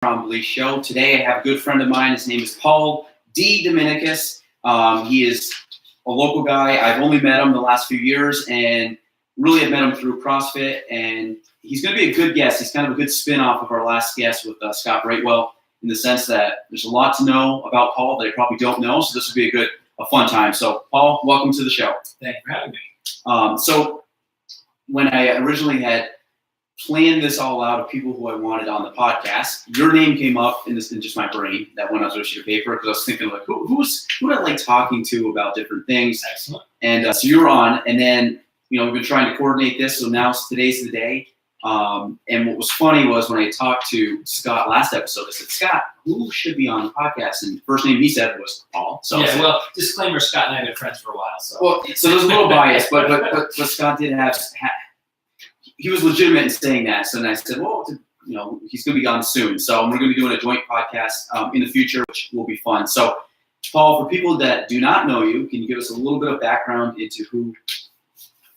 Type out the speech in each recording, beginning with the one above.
Probably show. Today I have a good friend of mine. His name is Paul DeDominicas. He is a local guy. I've only met him the last few years and really have met him through CrossFit. And he's going to be a good guest. He's kind of a good spin-off of our last guest with Scott Brightwell, in the sense that there's a lot to know about Paul that I probably don't know. So this would be a fun time. So Paul, welcome to the show. Thank you for having me. So when I originally had planned this all out of people who I wanted on the podcast, your name came up in just my brain that when I was on a sheet of paper, because I was thinking like, who do I like talking to about different things? Excellent. And so you were on, and then we've been trying to coordinate this. So now today's the day. And what was funny was when I talked to Scott last episode, I said, Scott, who should be on the podcast? And the first name he said was Paul. So yeah, well, disclaimer, Scott and I have been friends for a while. So there's a little bias, but Scott did have he was legitimate in saying that. So then I said, well, he's going to be gone soon. So we're going to be doing a joint podcast in the future, which will be fun. So Paul, for people that do not know you, can you give us a little bit of background into who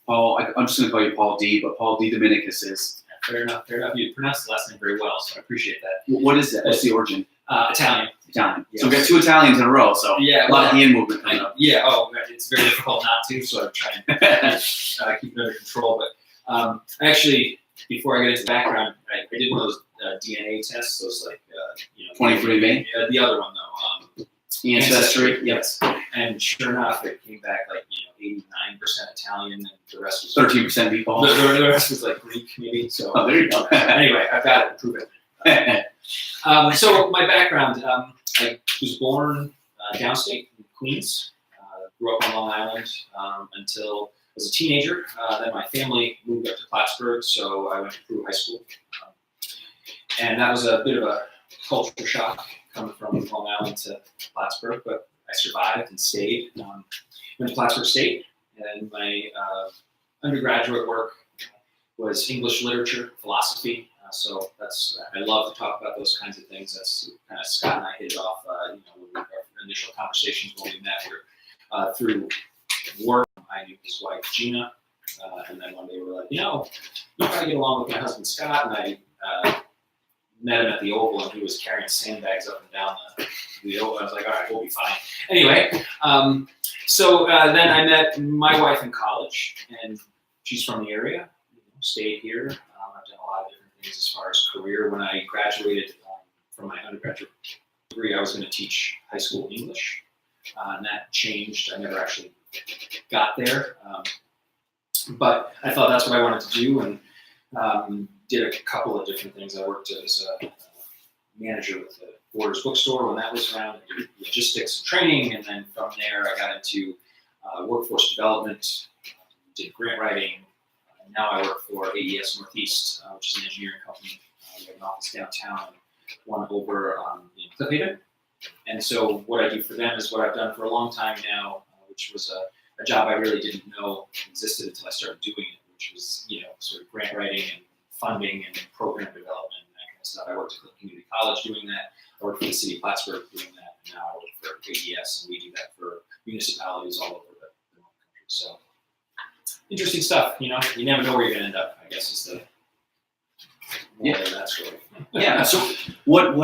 Paul, I'm just going to call you Paul D, but Paul DeDominicas is? Fair enough. You pronounced the last name very well, so I appreciate that. What is that? What's the origin? Italian. Italian. Yes. So we've got two Italians in a row, so yeah, a lot of hand movement coming up. Yeah, it's very difficult not to, so I'm trying to keep it under control. But actually, before I get into background, I did one of those DNA tests, those 23andMe? The other one, though. Ancestry. Yes. And sure enough, it came back 89% Italian, and the rest was 13% meatballs. The rest was Greek, maybe. So there you go. Anyway, I've got it to prove it. So my background, I was born downstate in Queens. Grew up on Long Island until I was a teenager. Then my family moved up to Plattsburgh, so I went to Peru High School, and that was a bit of a culture shock coming from Long Island to Plattsburgh, but I survived and stayed. Went to Plattsburgh State, and my undergraduate work was English literature, philosophy. So I love to talk about those kinds of things. That's kind of Scott and I hit it off. With our initial conversations when we met through work. I knew his wife Gina, and then one day we were like, you probably get along with my husband Scott, and I met him at the Oval, and he was carrying sandbags up and down the Oval. I was like, all right, we'll be fine. Anyway, so then I met my wife in college, and she's from the area, stayed here. I've done a lot of different things as far as career. When I graduated from my undergraduate degree, I was going to teach high school English, and that changed. I never actually got there, but I thought that's what I wanted to do, and did a couple of different things. I worked as a manager with the Borders bookstore when that was around. I did logistics and training, and then from there I got into workforce development, did grant writing. Now I work for AES Northeast, which is an engineering company. We have an office downtown and one over in Cliff Haven. And so what I do for them is what I've done for a long time now, which was a job I really didn't know existed until I started doing it, which was sort of grant writing and funding and program development and that kind of stuff. I worked at Cliff Community College doing that. I worked for the city of Plattsburgh doing that, and now I work for AES, and we do that for municipalities all over the country. So interesting stuff. You never know where you're going to end up, I guess, is the more of that story. Yeah. So what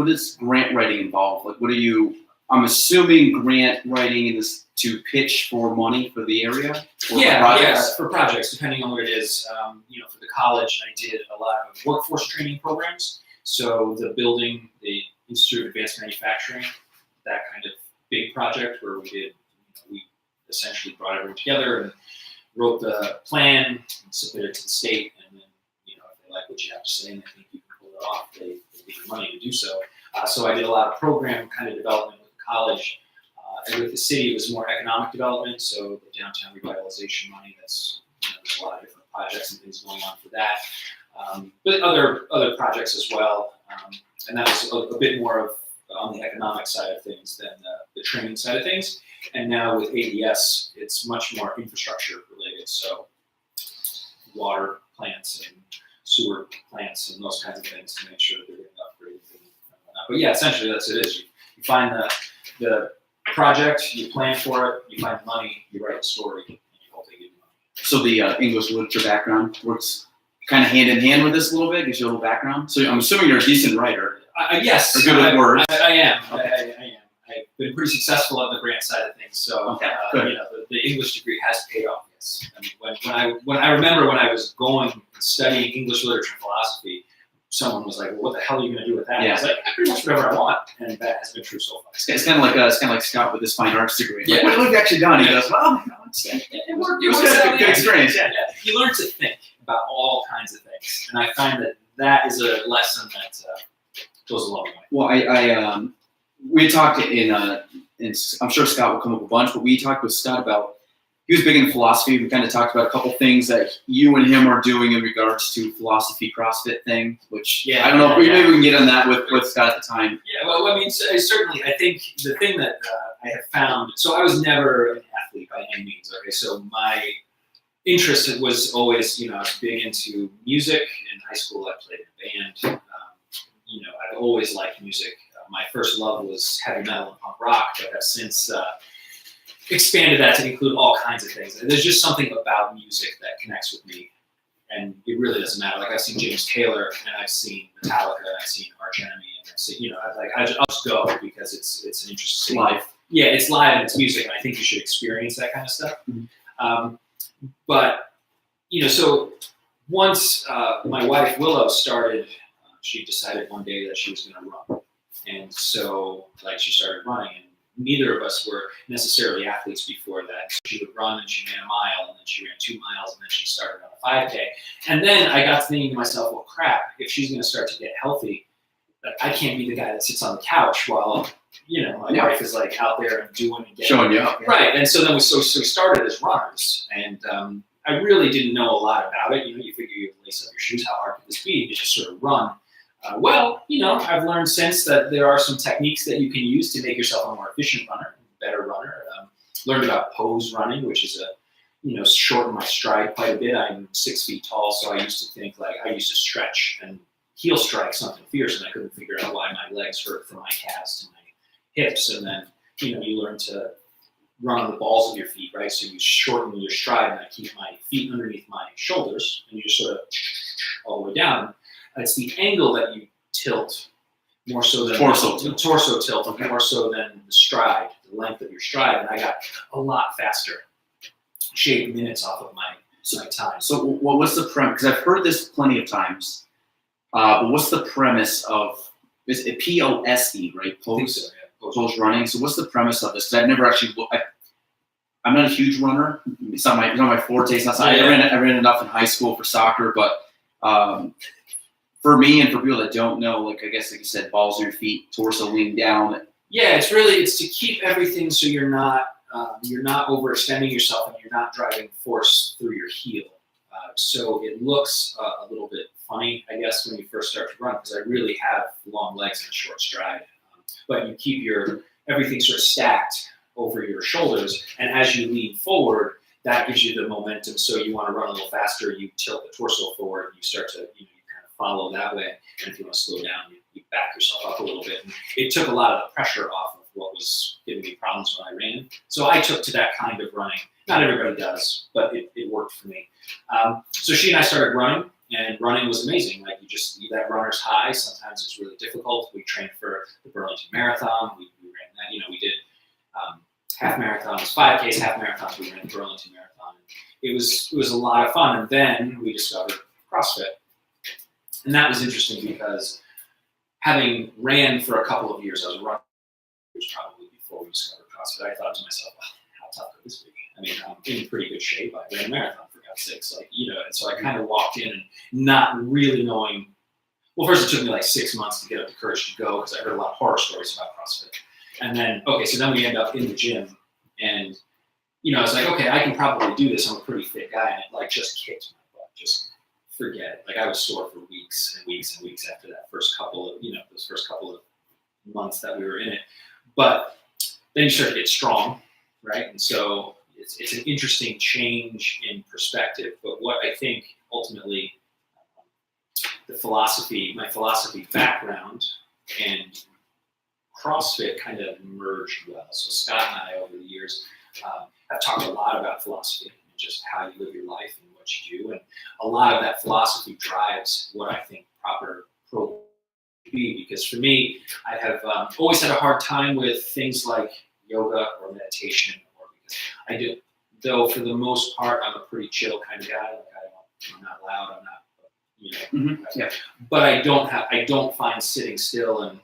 does grant writing involve? What are you? I'm assuming grant writing is to pitch for money for the area. For projects, depending on what it is. For the college, I did a lot of workforce training programs. So the building, the Institute of Advanced Manufacturing, that kind of big project where we essentially brought everyone together and wrote the plan and submitted it to the state, and then if they like what you have to say and they think you can pull it off, they give you money to do so. So I did a lot of program kind of development with the college. And with the city, it was more economic development, so the downtown revitalization money. That's there's a lot of different projects and things going on for that, but other projects as well. And that was a bit more of on the economic side of things than the training side of things. And now with ADS, it's much more infrastructure related, so water plants and sewer plants and those kinds of things to make sure that they're getting upgraded and whatnot. But yeah, essentially that's it. You find the project, you plan for it, you find the money, you write the story, and you hope they give you money. So the English literature background works kind of hand in hand with this a little bit? Gives you a little background. So I'm assuming you're a decent writer. Yes, Or good with words. I am. Okay. I am. I've been pretty successful on the grant side of things, so Okay, good. you know, the English degree has paid off. Yes. I mean, when I remember when I was going and studying English literature and philosophy, someone was like, "Well, what the hell are you going to do with that?" Yeah. I was like, "I pretty much whatever I want," and that has been true so far. It's kind of like Scott with his fine arts degree. Yeah. Like, what have you actually done? He Yeah. goes, well, It worked. it was works out good experience. Yeah. You learn to think about all kinds of things, and I find that is a lesson that goes a long way. Well, we talked in I'm sure Scott will come up a bunch, but we talked with Scott about, he was big into philosophy. We kind of talked about a couple things that you and him are doing in regards to philosophy CrossFit thing, which I don't know if maybe we can get on that with Scott at the time. Yeah, well, I mean, certainly, I think the thing that I have found, so I was never an athlete by any means, okay? So my interest was always, you know, I was big into music. In high school, I played in a band. You know, I've always liked music. My first love was heavy metal and punk rock, but I've since expanded that to include all kinds of things. And there's just something about music that connects with me, and it really doesn't matter. Like I've seen James Taylor, and I've seen Metallica, and I've seen Arch Enemy, and I've seen, you know, I'll just go because it's an interesting Live. Yeah, it's live and it's music, and I think you should experience that kind of stuff. Mm-hmm. But you know, so once my wife Willow started, she decided one day that she was going to run. And so, like, she started running, and neither of us were necessarily athletes before that. So she would run, and she ran a mile, and then she ran 2 miles, and then she started on a 5K. And then I got to thinking to myself, well, crap, if she's going to start to get healthy, like, I can't be the guy that sits on the couch while, you know, my wife is, like, out there and doing and getting. Showing you up. Right, and so then we started as runners, and I really didn't know a lot about it. You know, you figure you lace up your shoes, how hard could this be? You just sort of run. Well, you know, I've learned since that there are some techniques that you can use to make yourself a more efficient runner, better runner. Learned about pose running, which is shorten my stride quite a bit. I'm 6 feet tall, so I used to think like I used to stretch and heel strike something fierce, and I couldn't figure out why my legs hurt from my calves to my hips. And then, you know, you learn to run on the balls of your feet, right? So you shorten your stride, and I keep my feet underneath my shoulders, and you just sort of all the way down. It's the angle that you tilt more so than torso tilt, okay. More so than the stride, the length of your stride. And I got a lot faster, shaved minutes off of my time. So what's the premise? Because I've heard this plenty of times. But what's the premise of, is it POSE, right? Pose, I think so, yeah. Pose running. So what's the premise of this? Because I've never actually I'm not a huge runner. It's not my forte. It's not something. I ran enough in high school for soccer, but for me and for people that don't know, like I guess like you said, balls on your feet, torso lean down. Yeah, it's to keep everything so you're not overextending yourself and you're not driving force through your heel. So it looks a little bit funny, I guess, when you first start to run, because I really have long legs and a short stride. But you keep everything sort of stacked over your shoulders, and as you lean forward, that gives you the momentum. So you want to run a little faster, you tilt the torso forward, and you start to you kind of follow that way. And if you want to slow down, you back yourself up a little bit. And it took a lot of the pressure off of what was giving me problems when I ran. So I took to that kind of running. Not everybody does, but it worked for me. So she and I started running, and running was amazing. Like that runner's high. Sometimes it's really difficult. We trained for the Burlington Marathon. We ran that. You know, we did half marathons, 5Ks, half marathons. We ran the Burlington Marathon. It was a lot of fun. And then we discovered CrossFit, and that was interesting because having ran for a couple of years, I was running probably before we discovered CrossFit. I thought to myself, well, how tough could this be? I mean, I'm in pretty good shape. I ran a marathon for God's sakes, like, you know. And so I kind of walked in and not really knowing. Well, first it took me like 6 months to get up the courage to go because I heard a lot of horror stories about CrossFit. And then, so then we end up in the gym, and you know, I was like, okay, I can probably do this. I'm a pretty fit guy, and it like just kicked my butt. Just forget it. Like I was sore for weeks and weeks and weeks after that those first couple of months that we were in it. But then you start to get strong, right? And so it's an interesting change in perspective. But what I think ultimately my philosophy background and CrossFit kind of merged well. So Scott and I over the years have talked a lot about philosophy and just how you live your life and what you do. And a lot of that philosophy drives what I think proper pro be, because for me, I have always had a hard time with things like yoga or meditation, or because I do, though for the most part, I'm a pretty chill kind of guy. Like I'm not loud, I'm not, Yeah. But I don't find sitting still and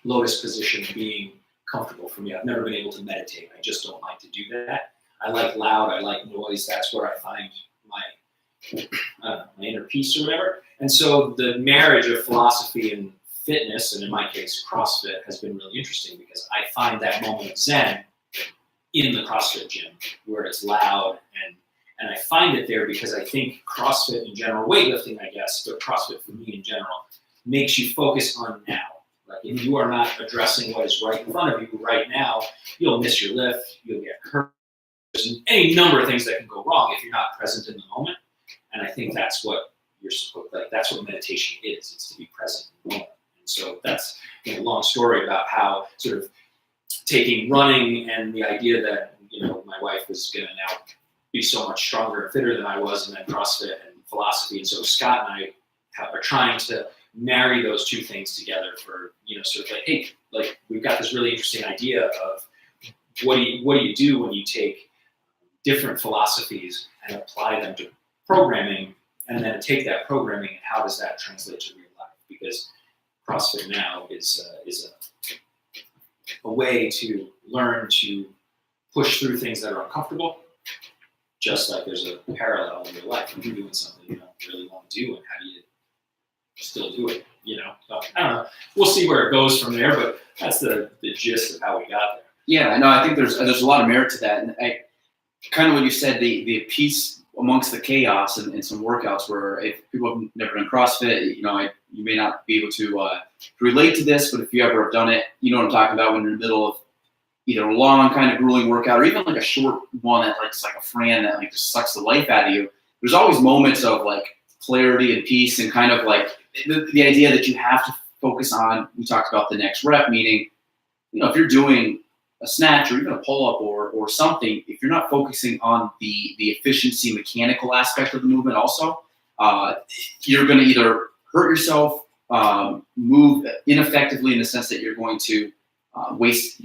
lotus position being comfortable for me. I've never been able to meditate. I just don't like to do that. I like loud, I like noise. That's where I find my inner peace or whatever. And so the marriage of philosophy and fitness, and in my case, CrossFit, has been really interesting because I find that moment of zen in the CrossFit gym where it's loud, and I find it there because I think CrossFit in general, weightlifting, I guess, but CrossFit for me in general, makes you focus on now. Like if you are not addressing what is right in front of you right now, you'll miss your lift, you'll get hurt. There's any number of things that can go wrong if you're not present in the moment. And I think that's what you're supposed, like that's what meditation is. It's to be present in the moment. And so that's a long story about how sort of taking running and the idea that my wife was going to now be so much stronger and fitter than I was, and then CrossFit and philosophy. And so Scott and I are trying to marry those two things together for sort of like, hey, like we've got this really interesting idea of what do you do when you take different philosophies and apply them to programming, and then take that programming and how does that translate to real life? Because CrossFit now is a way to learn to push through things that are uncomfortable, just like there's a parallel in your life when you're doing something you don't really want to do, and how do you still do it? So, I don't know. We'll see where it goes from there, but that's the gist of how we got there. Yeah, no, I think there's a lot of merit to that, and I kind of what you said, the peace amongst the chaos and some workouts where if people have never done CrossFit, you may not be able to relate to this, but if you ever have done it, you know what I'm talking about when you're in the middle of either a long kind of grueling workout or even like a short one that like, like a Fran that like just sucks the life out of you. There's always moments of like clarity and peace and kind of like the idea that you have to focus on, we talked about the next rep, meaning, if you're doing a snatch or even a pull-up or something, if you're not focusing on the efficiency, mechanical aspect of the movement also, you're going to either hurt yourself, move ineffectively in the sense that you're going to waste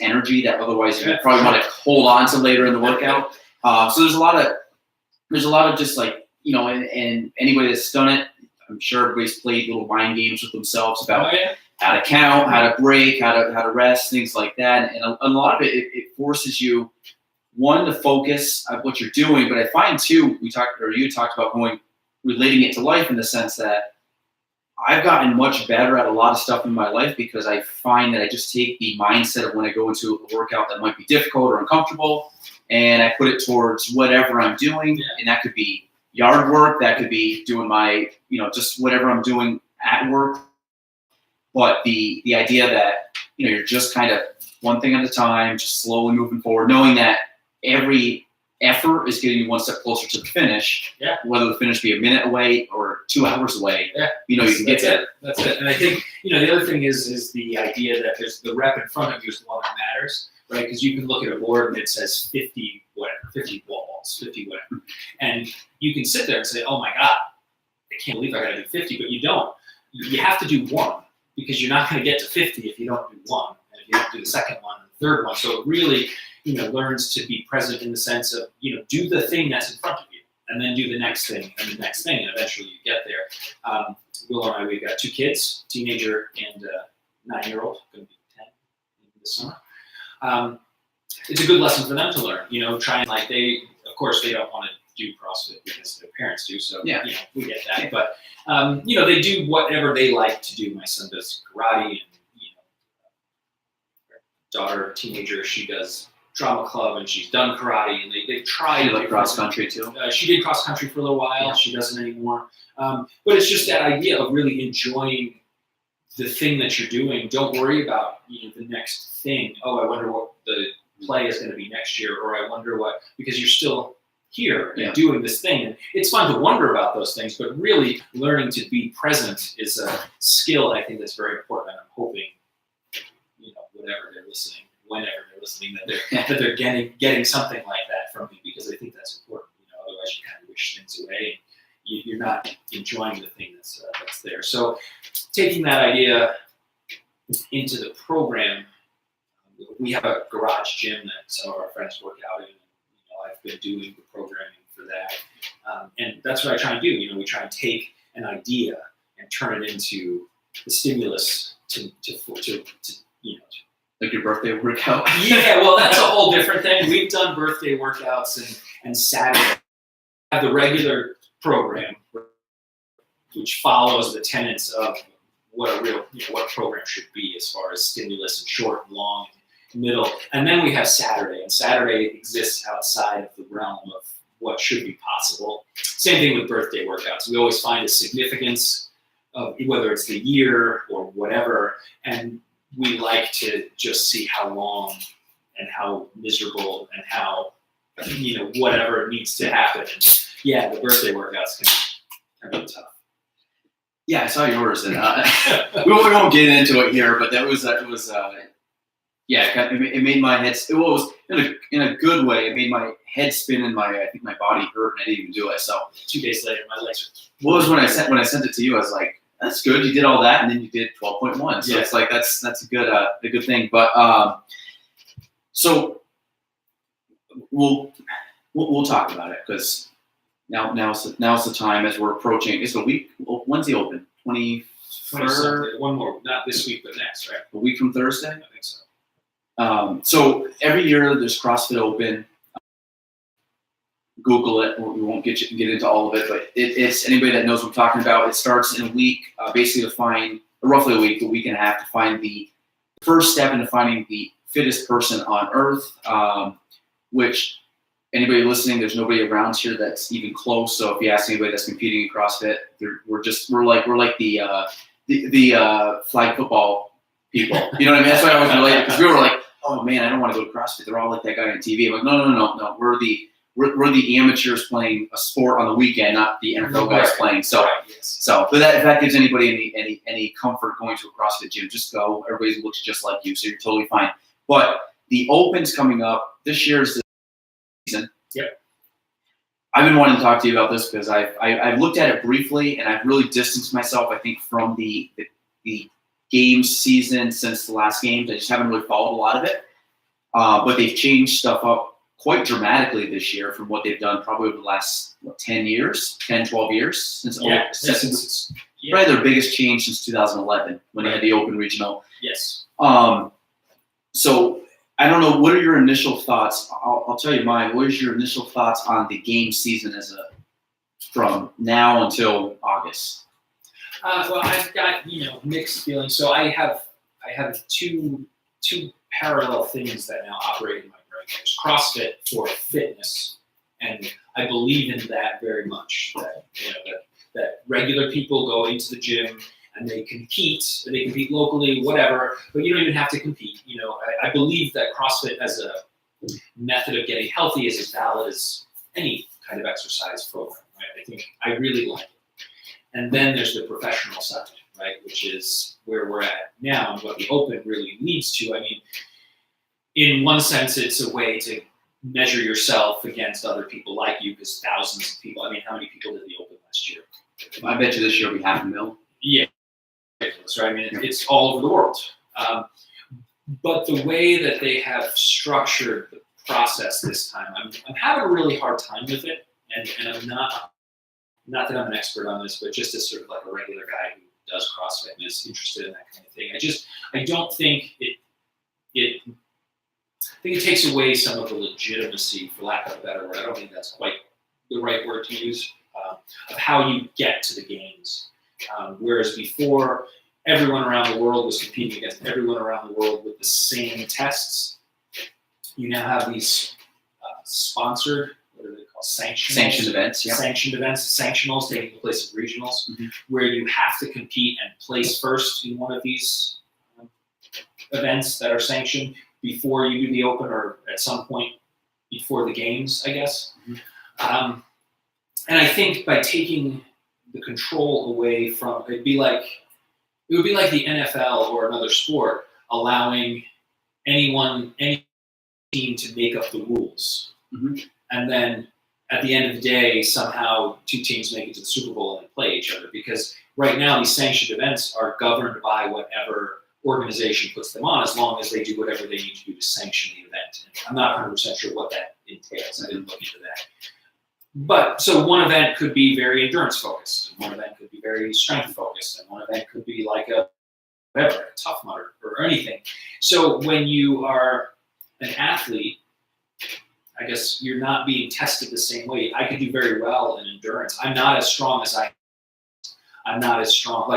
energy that otherwise you probably want to hold on to later in the workout. So there's a lot of just like, and anybody that's done it, I'm sure everybody's played little mind games with themselves about how to count, how to break, how to rest, things like that. And a lot of it forces you, one, to focus on what you're doing. But I find too, you talked about relating it to life in the sense that I've gotten much better at a lot of stuff in my life because I find that I just take the mindset of when I go into a workout that might be difficult or uncomfortable, and I put it towards whatever I'm doing. And that could be yard work, that could be doing my, just whatever I'm doing at work. But the idea that, you're just kind of one thing at a time, just slowly moving forward, knowing that every effort is getting you one step closer to the finish, whether the finish be a minute away or 2 hours away, you can get there. That's it. And I think, the other thing is the idea that there's the rep in front of you is the one that matters, right? Because you can look at a board and it says 50 whatever, 50 wall balls, 50 whatever. And you can sit there and say, oh my God, I can't believe I got to do 50, but you don't. You have to do one because you're not going to get to 50 if you don't do one, and if you don't do the second one and the third one. So it really, learns to be present in the sense of, do the thing that's in front of you and then do the next thing and the next thing, and eventually you get there. Will and I, we've got 2 kids, teenager and 9-year-old, going to be 10 this summer. It's a good lesson for them to learn, trying like of course they don't want to do CrossFit because their parents do. So, we get that. But, they do whatever they like to do. My son does karate and, daughter, teenager, she does drama club and she's done karate and they try to like cross country too. She did cross country for a little while. She doesn't anymore. But it's just that idea of really enjoying the thing that you're doing. Don't worry about, the next thing. Oh, I wonder what the play is going to be next year, or I wonder what, because you're still here and doing this thing. And it's fun to wonder about those things, but really learning to be present is a skill I think that's very important. And I'm hoping, whatever they're listening, whenever they're listening, that they're getting something like that from me, because I think that's important. Otherwise you kind of wish things away and you're not enjoying the thing that's there. So taking that idea into the program, we have a garage gym that some of our friends work out in. I've been doing the programming for that, and that's what I try and do. We try and take an idea and turn it into the stimulus to like your birthday workout. Yeah, well, that's a whole different thing. We've done birthday workouts and Saturday. Have the regular program, which follows the tenets of what a program should be as far as stimulus and short and long and middle. And then we have Saturday, and Saturday exists outside of the realm of what should be possible. Same thing with birthday workouts. We always find a significance of whether it's the year or whatever, and we like to just see how long and how miserable and how whatever needs to happen. Yeah, the birthday workouts can be tough. Yeah, I saw yours, and we won't get into it here, but it made my head. It was in a good way. It made my head spin, and I think my body hurt, and I didn't even do it. So 2 days later, my legs are. What was when I sent it to you? I was like, "That's good. You did all that, and then you did 12.1." So it's like that's a good thing. But so we'll talk about it, because now's the time as we're approaching. It's a week. When's the open? 23rd. One more, not this week, but next, right? A week from Thursday. I think so. So every year there's CrossFit Open. Google it. We won't get into all of it, but it's anybody that knows what I'm talking about. It starts in a week, basically to find roughly a week and a half to find the first step into finding the fittest person on earth. Which anybody listening, there's nobody around here that's even close. So if you ask anybody that's competing in CrossFit, we're like the flag football people. You know what I mean? That's why I always relate, because we were like, oh man, I don't want to go to CrossFit. They're all like that guy on TV. I'm like, no. We're the amateurs playing a sport on the weekend, not the NFL guys playing. So, but if that gives anybody any comfort going to a CrossFit gym, just go. Everybody looks just like you, so you're totally fine. But the Open's coming up. This year's the season. Yep. I've been wanting to talk to you about this because I've looked at it briefly, and I've really distanced myself, I think, from the games season since the last games. I just haven't really followed a lot of it. But they've changed stuff up quite dramatically this year from what they've done probably over the last 12 years since probably their biggest change since 2011 when they had the Open Regional. Yes. So I don't know, what are your initial thoughts? I'll tell you mine. What is your initial thoughts on the game season from now until August? Well, I've got mixed feelings. So I have two parallel things that now operate in my brain. There's CrossFit for fitness, and I believe in that very much. That regular people go into the gym and they compete locally, whatever, but you don't even have to compete. I believe that CrossFit as a method of getting healthy is as valid as any kind of exercise program, right? I think I really like it. And then there's the professional side, right, which is where we're at now and what the Open really leads to. I mean, in one sense, it's a way to measure yourself against other people like you, because thousands of people. I mean, how many people did the Open last year? I bet you this year will be 500,000. Yeah, right. I mean, it's all over the world. But the way that they have structured the process this time, I'm having a really hard time with it, and I'm not that I'm an expert on this, but just as sort of like a regular guy who does CrossFit and is interested in that kind of thing. I don't think I think it takes away some of the legitimacy, for lack of a better word. I don't think that's quite the right word to use, of how you get to the games. Whereas before, everyone around the world was competing against everyone around the world with the same tests. You now have these sponsored, what are they called? Sanctioned events. Yeah. Sanctioned events, sanctionals taking the place of regionals, where you have to compete and place first in one of these events that are sanctioned before you do the Open, or at some point before the games, I guess. And I think by taking the control away from, it would be like the NFL or another sport allowing any team to make up the rules. Mhm. And then at the end of the day, somehow two teams make it to the Super Bowl and play each other. Because right now, these sanctioned events are governed by whatever organization puts them on, as long as they do whatever they need to do to sanction the event. And I'm not 100% sure what that entails. I didn't look into that. But so one event could be very endurance focused, and one event could be very strength focused, and one event could be like a whatever, a Tough Mudder or anything. So when you are an athlete, I guess you're not being tested the same way. I could do very well in endurance. I'm not as strong, like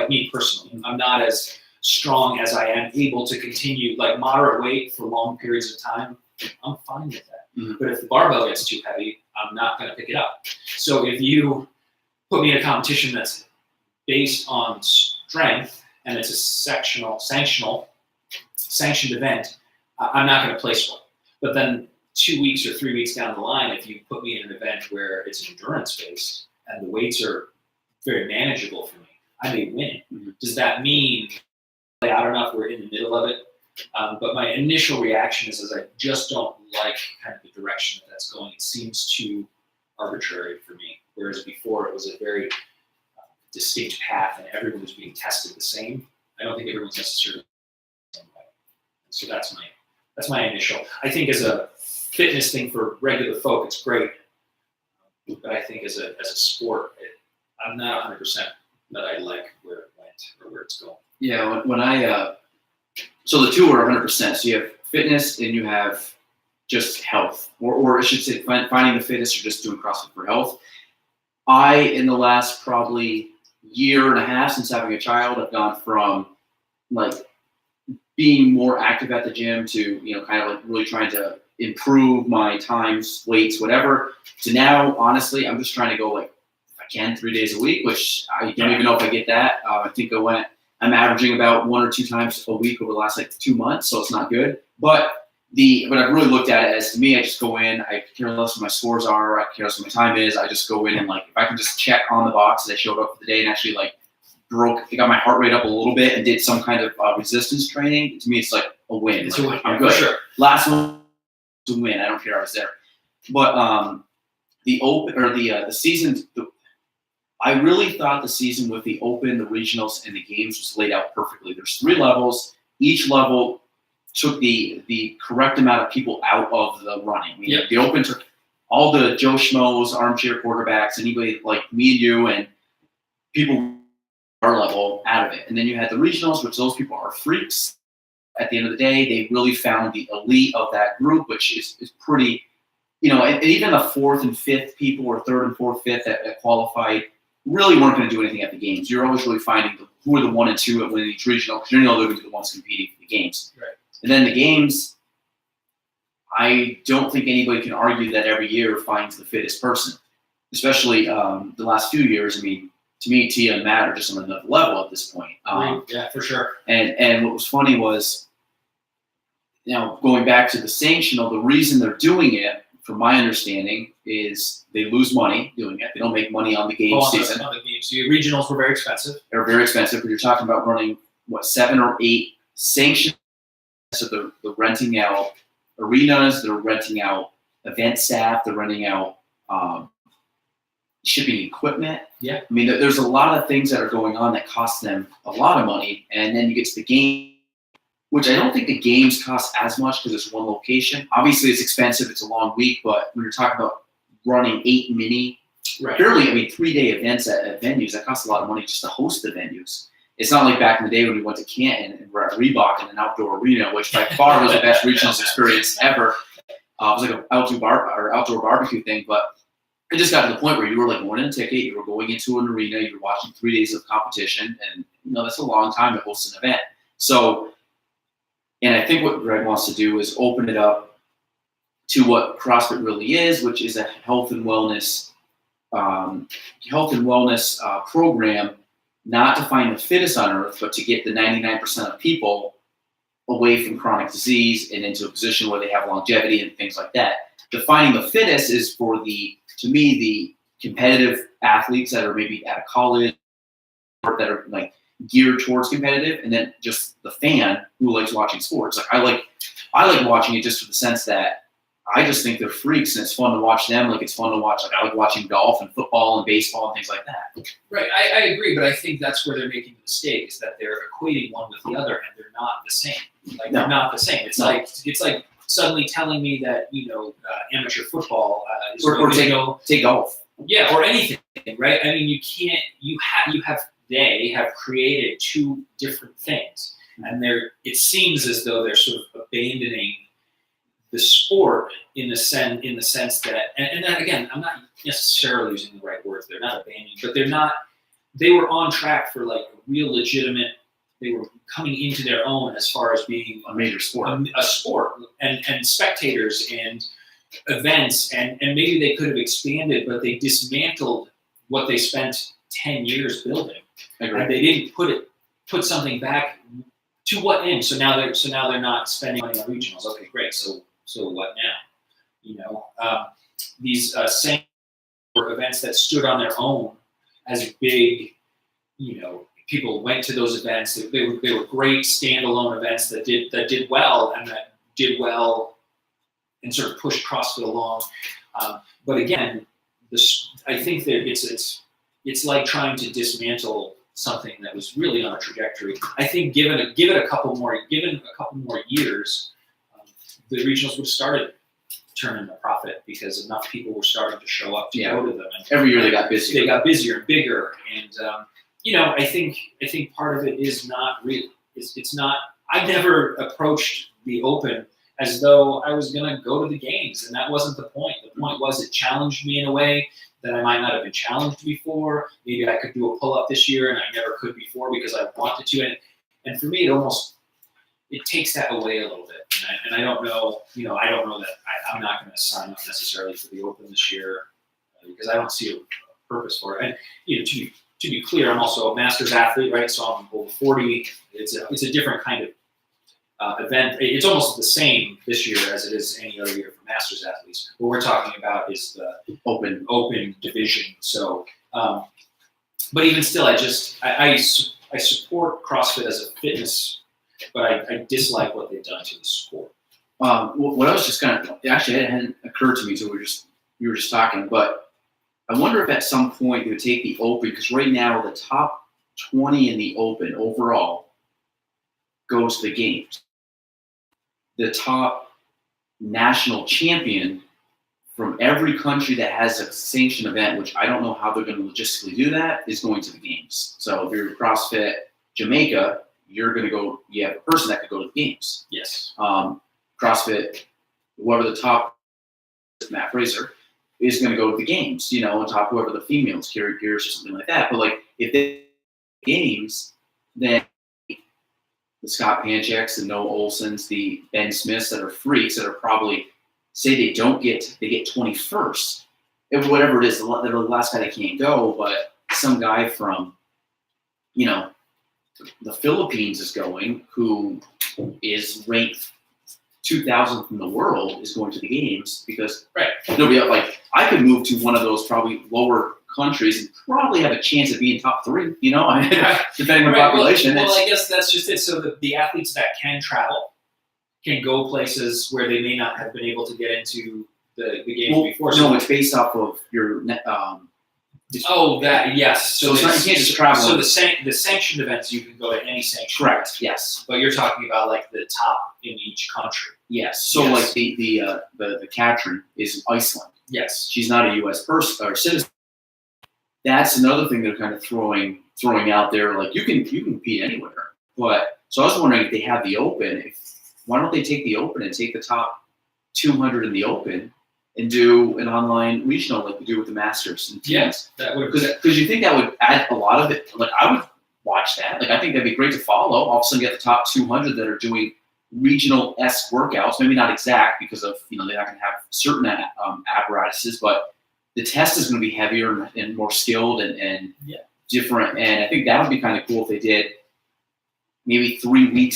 me personally. I'm not as strong as I am able to continue like moderate weight for long periods of time. I'm fine with that. Mm-hmm. But if the barbell gets too heavy, I'm not going to pick it up. So if you put me in a competition that's based on strength and it's a sanctioned event, I'm not going to place well. But then 2 weeks or 3 weeks down the line, if you put me in an event where it's endurance based and the weights are very manageable for me, I may win. Mm-hmm. Does that mean, I don't know if we're in the middle of it, but my initial reaction is I just don't like kind of the direction that that's going. It seems too arbitrary for me, whereas before it was a very distinct path and everyone was being tested the same. I don't think everyone's necessarily the same way. So that's my initial. I think as a fitness thing for regular folk, it's great, but I think as a sport, I'm not 100% that I like where it went or where it's going. Yeah, when I so the two are 100%. So you have fitness and you have just health, or I should say finding the fitness or just doing CrossFit for health. In the last probably year and a half since having a child, I've gone from like being more active at the gym to, kind of like really trying to improve my times, weights, whatever, to now, honestly, I'm just trying to go like, if I can, 3 days a week, which I don't even know if I get that. I think I'm averaging about 1 or 2 times a week over the last 2 months, so it's not good. But I've really looked at it as, to me, I just go in, I care less what my scores are, I care less what my time is, I just go in and if I can just check on the box that I showed up for the day and actually got my heart rate up a little bit and did some kind of resistance training, to me it's like a win. It's a win, I'm good. Sure. Last one was a win, I don't care, I was there. But the season, I really thought the season with the Open, the regionals, and the games was laid out perfectly. There's 3 levels. Each level took the correct amount of people out of the running. The Open took all the Joe Schmoes, armchair quarterbacks, anybody like me and you, and people our level out of it. And then you had the regionals, which those people are freaks. At the end of the day, they really found the elite of that group, which is pretty, and even the 4th and 5th people, or 3rd and 4th, 5th that qualified, really weren't going to do anything at the games. You're always really finding who are the 1 and 2 at winning each regional, because they're going to be the ones competing for the games. Right. And then the games, I don't think anybody can argue that every year finds the fittest person, especially the last few years. I mean, to me, Tia and Matt are just on another level at this point. Yeah, for sure. And what was funny was, going back to the sanctional, the reason they're doing it, from my understanding, is they lose money doing it. They don't make money on the game season. On the games. The regionals were very expensive. They're very expensive, but you're talking about running, 7 or 8 sanctioned. So they're renting out arenas, they're renting out event staff, they're renting out shipping equipment. Yeah. I mean, there's a lot of things that are going on that cost them a lot of money. And then you get to the game, which I don't think the games cost as much because it's one location. Obviously, it's expensive. It's a long week. But when you're talking about running 8 mini, fairly, 3-day events at venues, that costs a lot of money just to host the venues. It's not like back in the day when we went to Canton and we're at Reebok in an outdoor arena, which by far was the best regionals experience ever. It was like an outdoor barbecue thing, but it just got to the point where you were winning a ticket, you were going into an arena, you were watching 3 days of competition, and that's a long time to host an event. So, and I think what Greg wants to do is open it up to what CrossFit really is, which is a health and wellness program, not to find the fittest on earth, but to get the 99% of people away from chronic disease and into a position where they have longevity and things like that. Defining the fittest is for the competitive athletes that are maybe at a college or that are geared towards competitive, and then just the fan who likes watching sports. I like I like watching it just for the sense that I just think they're freaks and it's fun to watch them. Like it's fun to watch. Like I like watching golf and football and baseball and things like that. Right, I agree, but I think that's where they're making the mistake is that they're equating one with the other, and they're not the same. Like they're not the same. It's like suddenly telling me that amateur football is Or take golf. Yeah, or anything, right? I mean, you can't. They have created two different things, and it seems as though they're sort of abandoning the sport in the sense that, and then again, I'm not necessarily using the right words. They're not abandoning, but they're not. They were on track for like real legitimate. They were coming into their own as far as being A major sport. a sport, and spectators and events, and maybe they could have expanded, but they dismantled what they spent 10 years building, and they didn't put something back. To what end? So now they're not spending money on regionals. Okay, great. So what now? These same events that stood on their own as big, people went to those events. They were great standalone events that did well and sort of pushed CrossFit along. But again, I think that it's like trying to dismantle something that was really on a trajectory. I think given a couple more years, the regionals would have started turning a profit because enough people were starting to show up to go to them. And every year they got busier. They got busier and bigger, and I think part of it is not real. It's not. I never approached the Open as though I was going to go to the games, and that wasn't the point. The point was it challenged me in a way that I might not have been challenged before. Maybe I could do a pull-up this year, and I never could before because I wanted to. And for me, it takes that away a little bit. And I don't know, I don't know that I'm not going to sign up necessarily for the Open this year because I don't see a purpose for it. And to be clear, I'm also a masters athlete, right? So I'm over 40. It's a different kind of event. It's almost the same this year as it is any other year for masters athletes. What we're talking about is the open division. So, but even still, I support CrossFit as a fitness, but I dislike what they've done to the sport. What I was just actually it hadn't occurred to me until we were just talking, but I wonder if at some point they would take the Open, because right now the top 20 in the Open overall goes to the games. The top national champion from every country that has a sanctioned event, which I don't know how they're going to logistically do that, is going to the games. So if you're CrossFit Jamaica, you're going to go, you have a person that could go to the games. Yes. CrossFit, whoever the top, Matt Fraser, is going to go to the games, on top of whoever the females, Carrie Pierce or something like that. But like if they games, then the Scott Panchaks, the Noah Olsons, the Ben Smiths that are freaks that are probably, say they get 21st, and whatever it is, the last guy that can't go, but some guy from, the Philippines is going, who is ranked 2000th in the world, is going to the games because nobody else, like I could move to one of those probably lower countries and probably have a chance of being top 3, depending on population. Well, I guess that's just it. So the athletes that can travel can go places where they may not have been able to get into the games before. No, it's based off of your yes. So it's not, you can't just travel. So the sanctioned events, you can go to any sanctioned. Correct. Yes. But you're talking about like the top in each country. Yes. So like the Katrin is Iceland. Yes. She's not a U.S. person or citizen. That's another thing they're kind of throwing out there. Like you can compete anywhere. But so I was wondering if they have the Open. Why don't they take the Open and take the top 200 in the Open and do an online regional like we do with the Masters and teams? Yes, that would, because you think that would add a lot of it. Like I would watch that. Like I think that'd be great to follow. All of a sudden, you get the top 200 that are doing regional-esque workouts. Maybe not exact because of they're not going to have certain apparatuses, but the test is going to be heavier and more skilled and different. And I think that would be kind of cool if they did maybe 3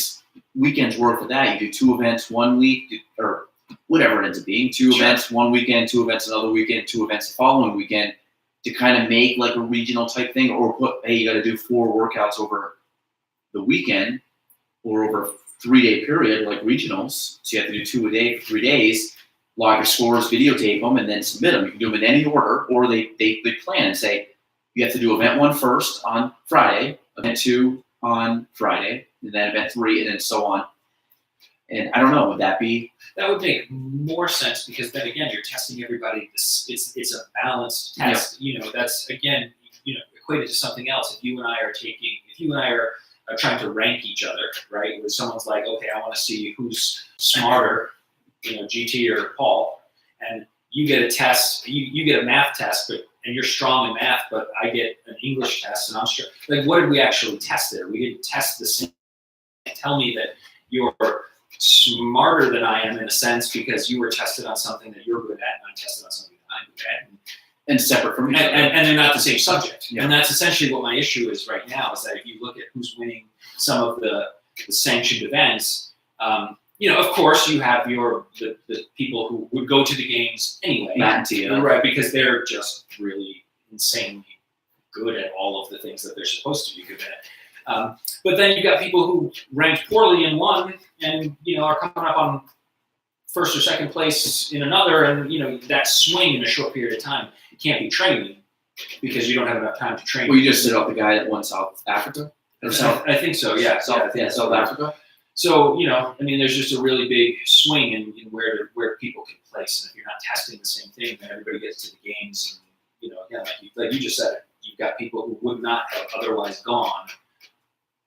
weekends worth of that. You do 2 events 1 week or whatever it ends up being, 2 events one weekend, 2 events another weekend, 2 events the following weekend, to kind of make like a regional type thing, or put, hey, you got to do 4 workouts over the weekend, or over a 3-day period, like regionals. So you have to do 2 a day for 3 days, log your scores, videotape them, and then submit them. You can do them in any order, or they plan and say, you have to do event 1 first on Friday, event 2 on Friday, and then event 3, and then so on. And I don't know, would that be? That would make more sense, because then again, you're testing everybody. It's a balanced test. You know, that's again, equated to something else. If you and I are trying to rank each other, right? Where someone's like, okay, I want to see who's smarter, GT or Paul, and you get a test, you get a math test, and you're strong in math, but I get an English test, and I'm sure. Like, what did we actually test there? We didn't test the same. Tell me that you're smarter than I am in a sense, because you were tested on something that you're good at, and I'm tested on something that I'm good at. And separate from each other. And they're not the same subject. Yeah. And that's essentially what my issue is right now, is that if you look at who's winning some of the sanctioned events, of course you have the people who would go to the games anyway. Matt and Tia. Right, because they're just really insanely good at all of the things that they're supposed to be good at. But then you've got people who ranked poorly in one and, are coming up on first or second place in another, and, that swing in a short period of time. You can't be training because you don't have enough time to train. Well, you just said out the guy that won South Africa? Or I think so, yeah. South Africa. So, there's just a really big swing in where people can place. And if you're not testing the same thing, then everybody gets to the games. And, again, like you just said, you've got people who would not have otherwise gone,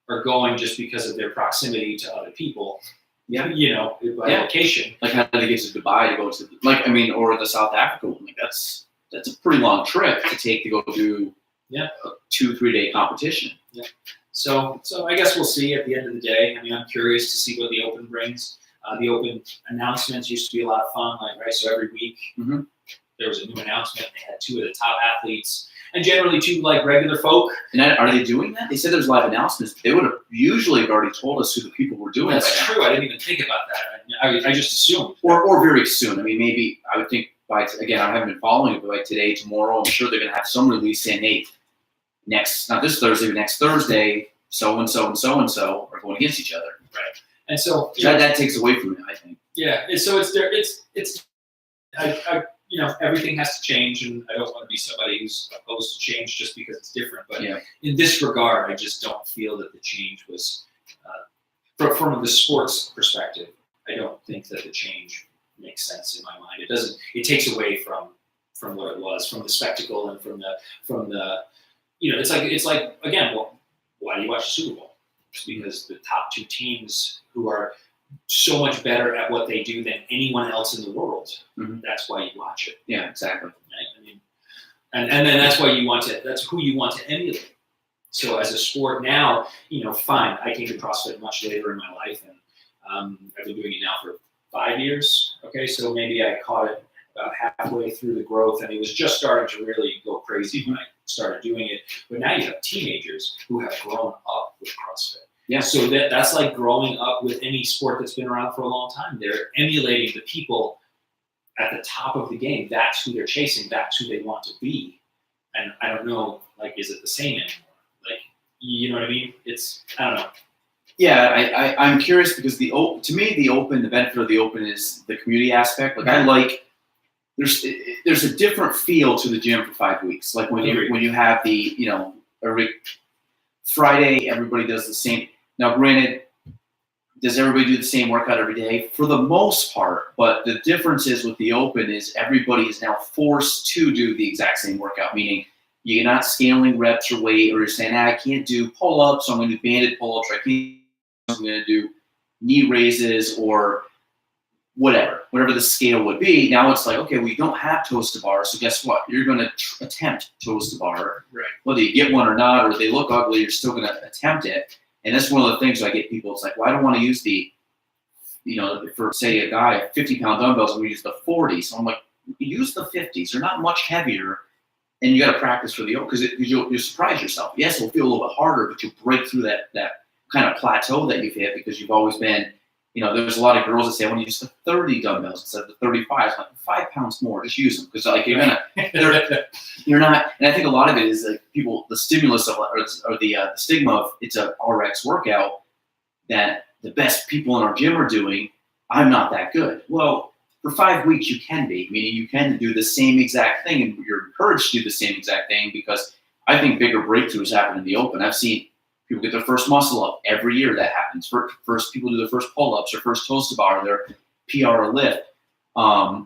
are going just because of their proximity to other people. Yeah. By location. Like, how did they get to Dubai to go to, or the South Africa one? Like, that's a pretty long trip to take to go do a 2-3 day competition. Yeah. So I guess we'll see at the end of the day. I'm curious to see what the Open brings. The Open announcements used to be a lot of fun, right? So every week there was a new announcement. They had 2 of the top athletes, and generally 2 regular folk. And are they doing that? They said there's live announcements. They would have usually already told us who the people were doing. That's true. I didn't even think about that. I just assumed. Or very soon. Maybe I would think again, I haven't been following it, but by today, tomorrow, I'm sure they're going to have some release saying, hey, not this Thursday, but next Thursday, so-and-so and so-and-so are going against each other. Right. And so that takes away from it, I think. Yeah. So it's there. Everything has to change, and I don't want to be somebody who's opposed to change just because it's different. But in this regard, I just don't feel that the change was, from the sports perspective, I don't think that the change makes sense in my mind. It doesn't. It takes away from what it was, from the spectacle, and from the. It's like again, why do you watch the Super Bowl? It's because the top 2 teams who are so much better at what they do than anyone else in the world. That's why you watch it. Yeah, exactly. Right? And then that's why that's who you want to emulate. So as a sport now, fine, I came to CrossFit much later in my life, and I've been doing it now for 5 years. Okay, so maybe I caught it about halfway through the growth, and it was just starting to really go crazy when I started doing it. But now you have teenagers who have grown up with CrossFit. Yeah. So that's like growing up with any sport that's been around for a long time. They're emulating the people at the top of the game. That's who they're chasing. That's who they want to be. And I don't know, is it the same anymore? You know what I mean? I don't know. Yeah, I'm curious because to me, the benefit of the Open is the community aspect. There's a different feel to the gym for 5 weeks. Like when you have every Friday, everybody does the same. Now, granted, does everybody do the same workout every day? For the most part, but the difference is with the Open is everybody is now forced to do the exact same workout, meaning you're not scaling reps or weight, or you're saying, I can't do pull-ups, so I'm going to do banded pull-ups, or I'm going to do knee raises, or whatever the scale would be. Now it's like, okay, we don't have toes to bar, so guess what? You're going to attempt toes to bar. Right. Whether you get one or not, or they look ugly, you're still going to attempt it. And that's one of the things I get people, it's like, well, I don't want to use for, say, a guy, 50-pound dumbbells, and we use the 40s. So I'm like, use the 50s. They're not much heavier, and you got to practice for the Open, because you'll surprise yourself. Yes, it'll feel a little bit harder, but you'll break through that kind of plateau that you've hit, because you've always been, there's a lot of girls that say, I want to use the 30 dumbbells instead of the 35. Like, 5 pounds more, just use them. Because you're not, and I think a lot of it is like the stimulus of, or the stigma of it's a RX workout, that the best people in our gym are doing, I'm not that good. Well, for 5 weeks you can be, meaning you can do the same exact thing, and you're encouraged to do the same exact thing, because I think bigger breakthroughs happen in the open. I've seen people get their first muscle up every year. That happens. First people do their first pull-ups or first toes to bar, or their PR or lift.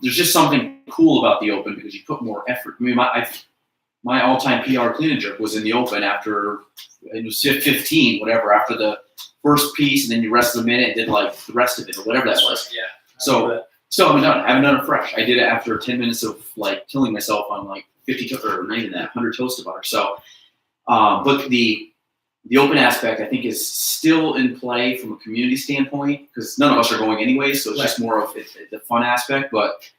There's just something cool about the open because you put more effort. I mean, my all-time PR clean and jerk was in the open after it was 15, whatever, after the first piece, and then you rested a minute and did like the rest of it or whatever that was. Yeah. So still haven't done it. I haven't done it fresh. I did it after 10 minutes of like killing myself on like 50 or not even that 100 toast to butter. So, but the open aspect I think is still in play from a community standpoint, because none of us are going anyway. So it's just more of the fun aspect. But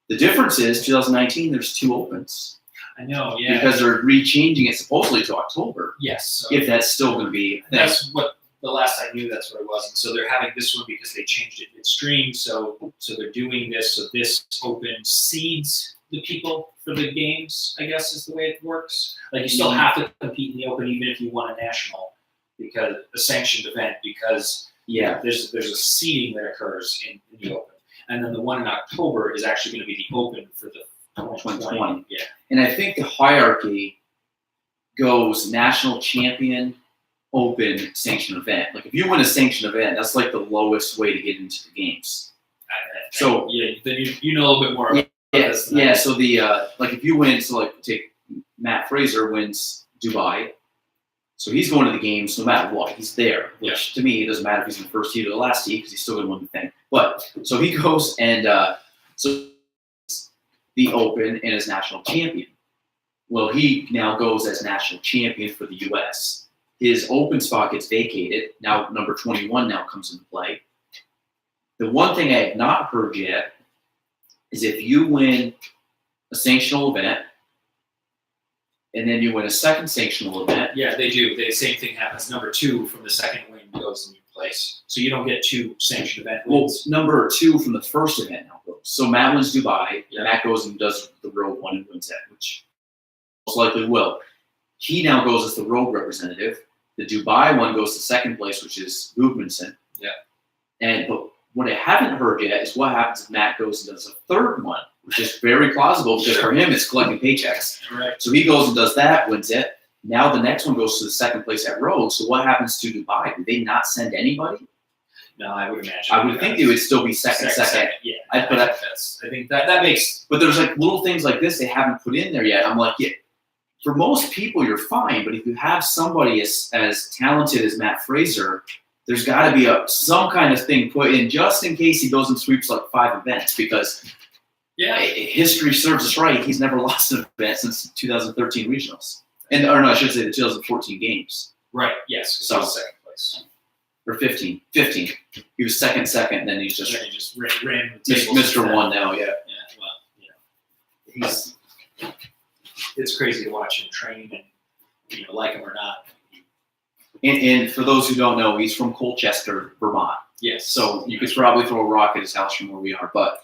the difference is 2019, there's 2 opens. I know, yeah. Because they're rechanging it supposedly to October. Yes. So if that's still going to be. That's what the last I knew. That's what it was. And so they're having this one because they changed it midstream. So they're doing this. So this open seeds the people for the games, I guess is the way it works. Like you still have to compete in the open even if you won a national, because a sanctioned event, because there's a seeding that occurs in the open. And then the one in October is actually going to be the open for the 2020. Yeah. And I think the hierarchy goes national champion, open, sanctioned event. Like if you win a sanctioned event, that's like the lowest way to get into the games. So yeah, then you know a little bit more about this than yeah. So the like if you win, so like take Matt Fraser wins Dubai, so he's going to the games no matter what. He's there, which to me it doesn't matter if he's in the first tee or the last tee because he's still going to win the thing. But so he goes and so the open and is national champion. Well, he now goes as national champion for the U.S. His open spot gets vacated. Now number 21 now comes into play. The one thing I have not heard yet is if you win a sanctional event and then you win a second sanctional event. Yeah, they do. The same thing happens. Number 2 from the second win goes in your place. So you don't get 2 sanctioned event wins. Well, number 2 from the first event now goes. So Matt wins Dubai. Yeah. Matt goes and does the road one and wins that, which most likely will. He now goes as the road representative. The Dubai one goes to second place, which is Gudmundsson. Yeah. But what I haven't heard yet is what happens if Matt goes and does a third one, which is very plausible because for him it's collecting paychecks. Right. So he goes and does that, wins it. Now the next one goes to the second place at Road. So what happens to Dubai? Do they not send anybody? No, I would imagine. I would think they would still be second. Yeah. I think that makes. But there's like little things like this they haven't put in there yet. I'm like, yeah, for most people you're fine, but if you have somebody as talented as Matt Fraser, there's got to be some kind of thing put in just in case he goes and sweeps like 5 events, because history serves us right. He's never lost an event since 2013 regionals, or no, I should say the 2014 games. Right. Yes. So second place. Or 15. He was second, and then he's just ran Mr. One now. Yeah. Yeah. Well, it's crazy to watch him train and like him or not. And for those who don't know, he's from Colchester, Vermont. Yes. So you could probably throw a rock at his house from where we are, but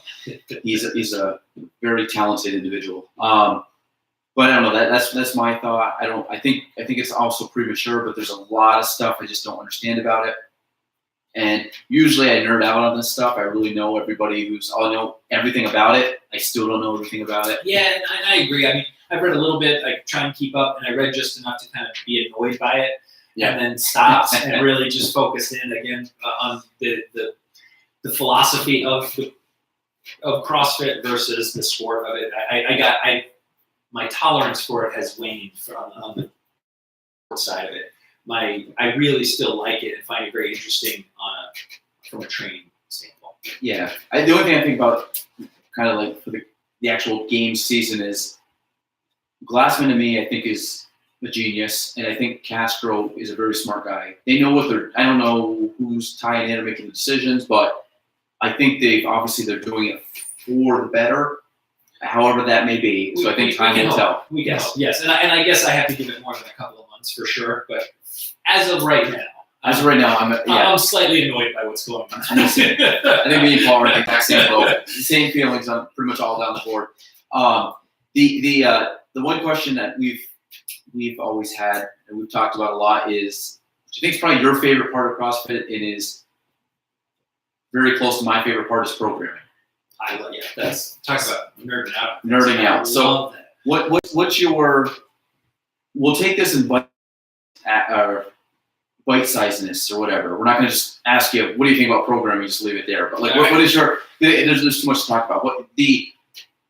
he's a very talented individual. But I don't know. That's my thought. I think it's also premature, but there's a lot of stuff I just don't understand about it. And usually I nerd out on this stuff. I really know everybody I know everything about it. I still don't know everything about it. Yeah, and I agree. I mean, I've read a little bit. I try and keep up, and I read just enough to kind of be annoyed by it. Yeah. And then stopped and really just focused in again on the philosophy of CrossFit versus the sport of it. My tolerance for it has waned on the side of it. I really still like it and find it very interesting from a training standpoint. Yeah, the only thing I think about kind of like for the actual game season is Glassman to me, I think is a genius, and I think Castro is a very smart guy. They know what I don't know who's tying in or making the decisions, but I think they're doing it for the better, however that may be. So I think time will tell. Yes, and I guess I have to give it more than a couple of months for sure, but as of right now, I'm slightly annoyed by what's going on. I think me and Paul are in the exact same boat. The same feelings on pretty much all down the board. The one question that we've always had and we've talked about a lot is, which I think is probably your favorite part of CrossFit, it is very close to my favorite part is programming. I love, yeah, that's, talk about nerding out. Nerding out. I So love that. what's your, we'll take this in bite-sizedness or whatever. We're not going to just ask you, what do you think about programming? Just leave it there. But like, what is your, there's too much to talk about.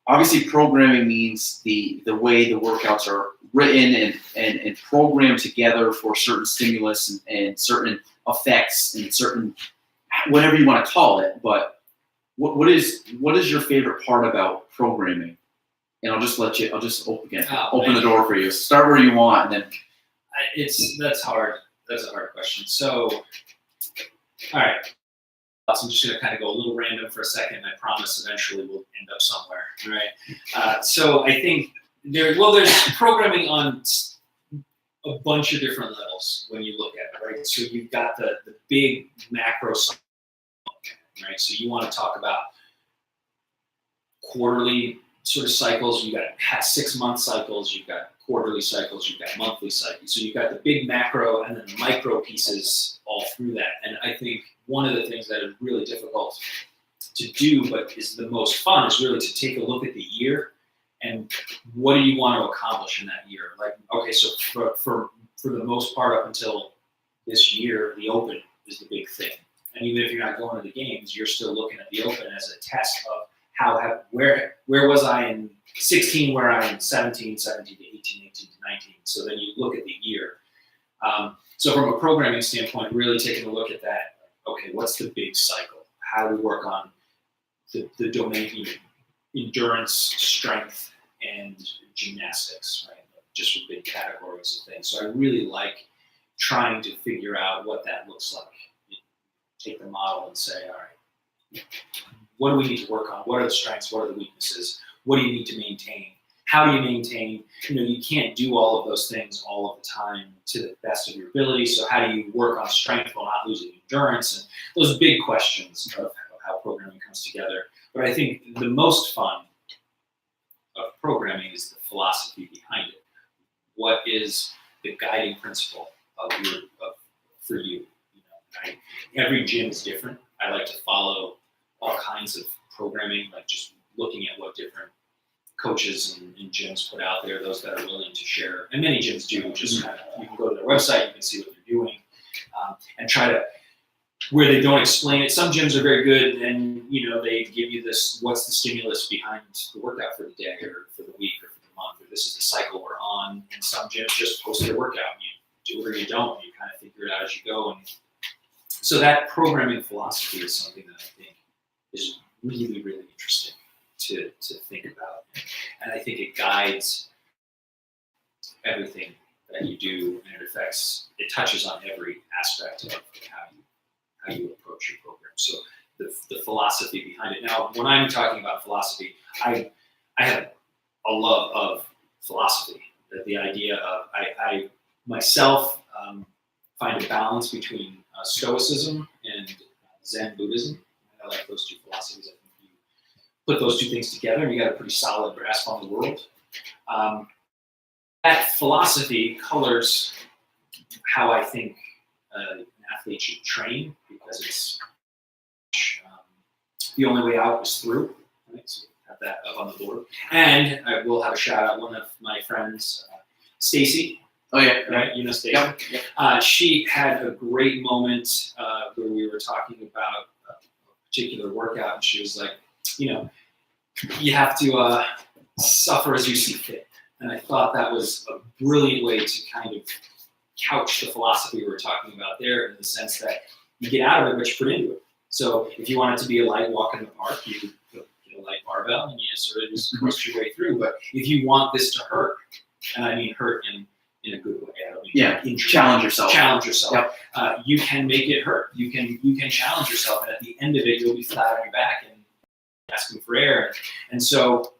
Obviously programming means the way the workouts are written and programmed together for certain stimulus and certain effects and certain, whatever you want to call it. But what is your favorite part about programming? And I'll just open the door for you. Start where you want, and then that's hard. That's a hard question. So, all right. So I'm just going to kind of go a little random for a second. I promise eventually we'll end up somewhere. All right. So I think there's programming on a bunch of different levels when you look at it, right? So you've got the big macro side, right? So you want to talk about quarterly sort of cycles. You've got 6-month cycles. You've got quarterly cycles. You've got monthly cycles. So you've got the big macro and then the micro pieces all through that. And I think one of the things that is really difficult to do, but is the most fun, is really to take a look at the year and what do you want to accomplish in that year? Like, okay, so for the most part up until this year, the Open is the big thing. And even if you're not going to the games, you're still looking at the Open as a test of where was I in 16, where I'm in 17 to 18, 18 to 19. So then you look at the year. So from a programming standpoint, really taking a look at that. Okay, what's the big cycle? How do we work on the domain, endurance, strength, and gymnastics, right? Just for big categories of things. So I really like trying to figure out what that looks like. Take the model and say, all right, what do we need to work on? What are the strengths? What are the weaknesses? What do you need to maintain? How do you maintain? You can't do all of those things all of the time to the best of your ability. So how do you work on strength while not losing endurance? And those big questions of how programming comes together. But I think the most fun of programming is the philosophy behind it. What is the guiding principle for you? Every gym is different. I like to follow all kinds of programming, like just looking at what different coaches and gyms put out there, those that are willing to share. And many gyms do, just kind of, you can go to their website, you can see what they're doing, and try to, where they don't explain it. Some gyms are very good, and they give you this, what's the stimulus behind the workout for the day or for the week or for the month, or this is the cycle we're on. And some gyms just post their workout, and you do it or you don't, and you kind of figure it out as you go. And so that programming philosophy is something that I think is really, really interesting to think about. And I think it guides everything that you do, and it touches on every aspect of how you approach your program. So the philosophy behind it. Now, when I'm talking about philosophy, I have a love of philosophy. The idea of, I myself find a balance between Stoicism and Zen Buddhism. I like those two philosophies. I think you put those two things together, and you got a pretty solid grasp on the world. That philosophy colors how I think an athlete should train, because it's the only way out is through. Right? So have that up on the board. And I will have a shout out, one of my friends, Stacy. Oh yeah, right. You know Stacy. Yep. She had a great moment where we were talking about a particular workout, and she was like, you have to suffer as you see fit. And I thought that was a brilliant way to kind of couch the philosophy we were talking about there, in the sense that you get out of it, but you put into it. So if you want it to be a light walk in the park, you put a light barbell and you sort of just push your way through. But if you want this to hurt, and I mean hurt in a good way, I don't mean challenge yourself. Challenge yourself. Yep. You can make it hurt. You can challenge yourself, and at the end of it, you'll be flat on your back and asking for air. And so,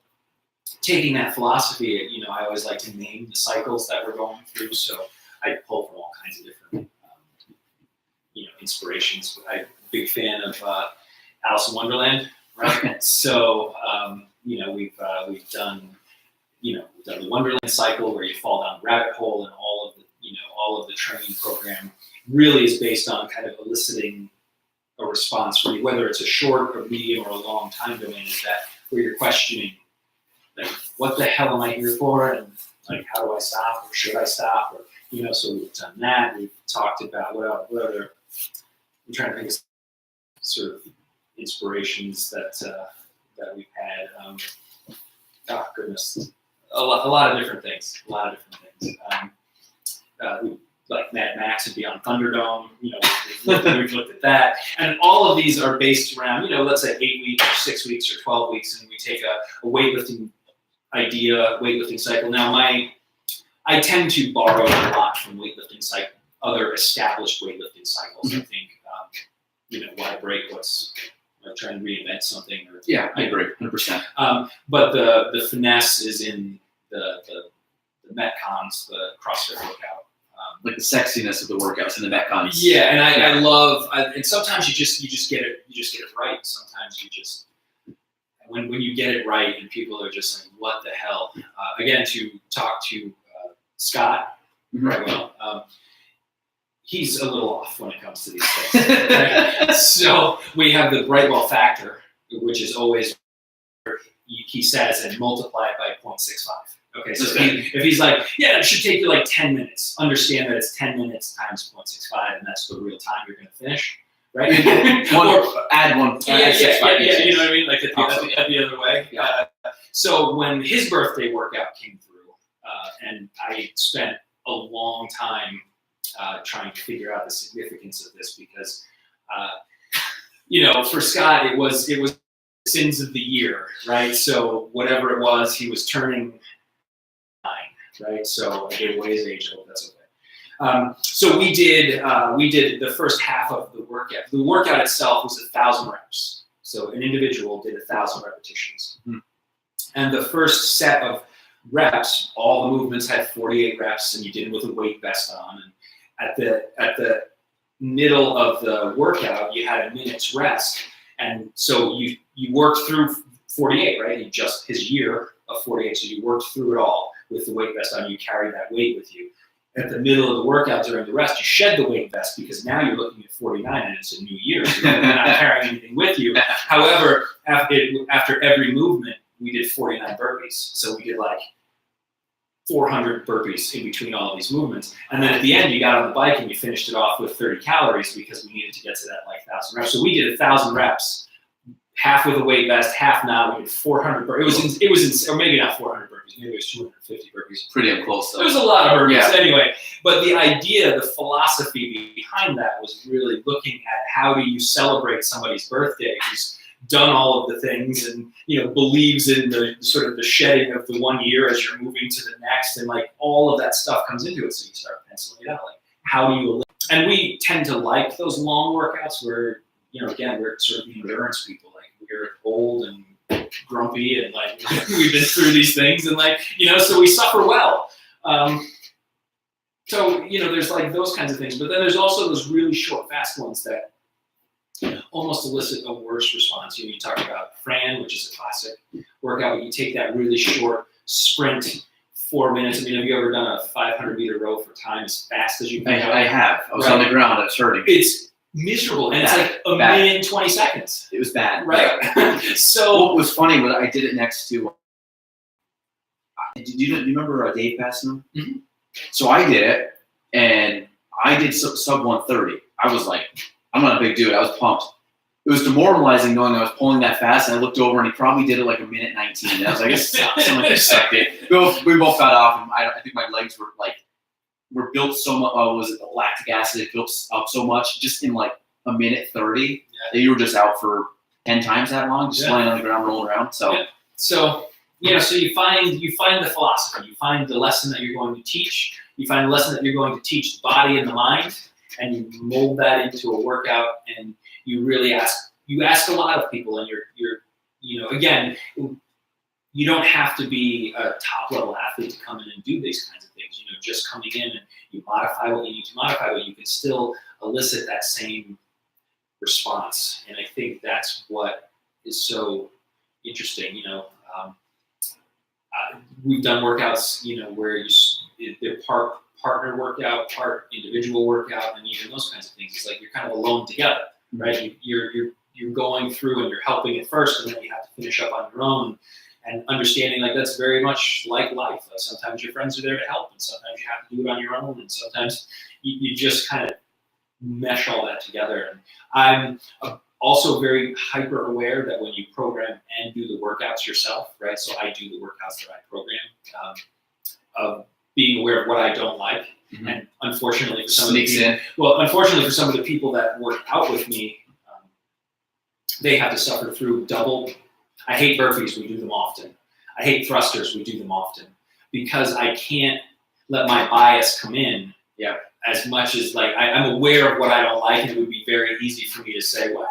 taking that philosophy, I always like to name the cycles that we're going through. So I pull from all kinds of different, inspirations. I'm a big fan of Alice in Wonderland, right? So we've done the Wonderland cycle, where you fall down the rabbit hole, and all of the training program really is based on kind of eliciting a response for you, whether it's a short or medium or a long time domain, is that where you're questioning, like, what the hell am I here for? And like, how do I stop, or should I stop? Or, you know, so we've done that. We've talked about what other, I'm trying to think of sort of inspirations that we've had. Oh goodness, a lot of different things. Like Mad Max and Beyond Thunderdome, you know, we've looked at that. And all of these are based around, you know, let's say 8 weeks or 6 weeks or 12 weeks, and we take a weightlifting idea, weightlifting cycle. Now, I tend to borrow a lot from weightlifting cycle, other established weightlifting cycles. I think, you know, why break what's, like, trying to reinvent something? Or, Yeah, I agree, 100%. But the finesse is in the Metcons, the CrossFit workout. Like the sexiness of the workouts and the Metcons. Yeah, and I love, and sometimes you just get it right. Sometimes you just, when you get it right, and people are just like, what the hell? Again, to talk to Scott, right? Well, he's a little off when it comes to these things. Right? So we have the Brightwell factor, which is always, he says, and multiply it by 0.65. Okay, so if he's like, yeah, it should take you like 10 minutes, understand that it's 10 minutes times 0.65, and that's the real time you're going to finish, right? Add one. Yeah, you know what I mean? Like at the other way. Yeah. So when his birthday workout came through, and I spent a long time trying to figure out the significance of this, because, you know, for Scott, it was sins of the year, right? So whatever it was, he was turning 9, right? So I gave away his age, I hope that's okay. So we did the first half of the workout. The workout itself was 1,000 reps. So an individual did 1,000 repetitions. And the first set of reps, all the movements had 48 reps, and you did it with a weight vest on. And at the middle of the workout, you had a minute's rest. And so you worked through 48, right? His year of 48. So you worked through it all with the weight vest on. You carried that weight with you. At the middle of the workout during the rest, you shed the weight vest, because now you're looking at 49 and it's a new year. So you're not carrying anything with you. However, after every movement, we did 49 burpees. So we did like 400 burpees in between all of these movements. And then at the end, you got on the bike and you finished it off with 30 calories, because we needed to get to that like 1,000 reps. So we did 1,000 reps, half with a weight vest, half not. We did 400 burpees. It was or maybe not 400 burpees, maybe it was 250 burpees. Pretty close though. It was a lot of burpees anyway. But the idea, the philosophy behind that was really looking at how do you celebrate somebody's birthday who's done all of the things, and, you know, believes in the sort of the shedding of the 1 year as you're moving to the next, and like all of that stuff comes into it. So you start penciling it out, like, how do you, and we tend to like those long workouts where, you know, again, we're sort of the endurance people, like we're old and grumpy, and like we've been through these things, and like, you know, so we suffer well. So, you know, there's like those kinds of things, but then there's also those really short, fast ones that almost elicit a worse response. You talk about Fran, which is a classic workout, but you take that really short sprint, 4 minutes. I mean, have you ever done a 500-meter row for time as fast as you can? I have. I was on the ground. I was hurting. It's miserable, and it's like a minute and 20 seconds. It was bad. Right. So what was funny was I did it next to. Do you remember Dave Passano? Mm-hmm. So I did it, and I did sub 130. I was like, I'm not a big dude. I was pumped. It was demoralizing knowing I was pulling that fast, and I looked over, and he probably did it like a minute 19. And I was like, it sucks. I'm like, you sucked it. We both got off, and I think my legs were built so much. Was it the lactic acid built up so much just in like a minute 30 that you were just out for 10 times that long, just laying on the ground, rolling around. So, so you find the philosophy, you find the lesson that you're going to teach, you find the lesson that you're going to teach the body and the mind, and you mold that into a workout, and you really ask a lot of people, and you're you know, again, you don't have to be a top level athlete to come in and do these kinds of things. You know, just coming in and you modify what you need to modify, but you can still elicit that same response. And I think that's what is so interesting. You know, we've done workouts, you know, where they're part partner workout, part individual workout, and even those kinds of things. It's like you're kind of alone together, right? You're going through and you're helping at first, and then you have to finish up on your own. And understanding like that's very much like life. Like sometimes your friends are there to help, and sometimes you have to do it on your own, and sometimes you just kind of mesh all that together. And I'm also very hyper aware that when you program and do the workouts yourself, right? So I do the workouts that I program, of being aware of what I don't like. Mm-hmm. And unfortunately for some unfortunately for some of the people that work out with me, they have to suffer through double. I hate burpees, we do them often. I hate thrusters, we do them often. Because I can't let my bias come in as much as like, I'm aware of what I don't like, and it would be very easy for me to say, well,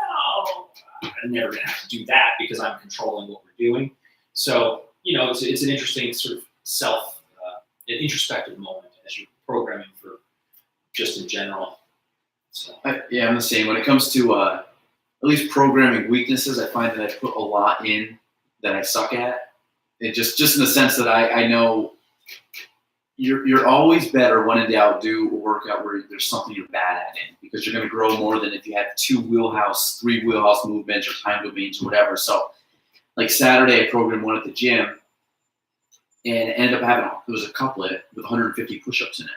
I'm never gonna have to do that because I'm controlling what we're doing. So, it's an interesting sort of an introspective moment as you're programming for just in general. So. I'm the same. When it comes to at least programming weaknesses, I find that I put a lot in that I suck at. It just in the sense that I know you're always better when in doubt, do a workout where there's something you're bad at in, because you're going to grow more than if you had 3 wheelhouse movements or time domains or whatever. So like Saturday, I programmed one at the gym and ended up having, it was a couplet with 150 push-ups in it.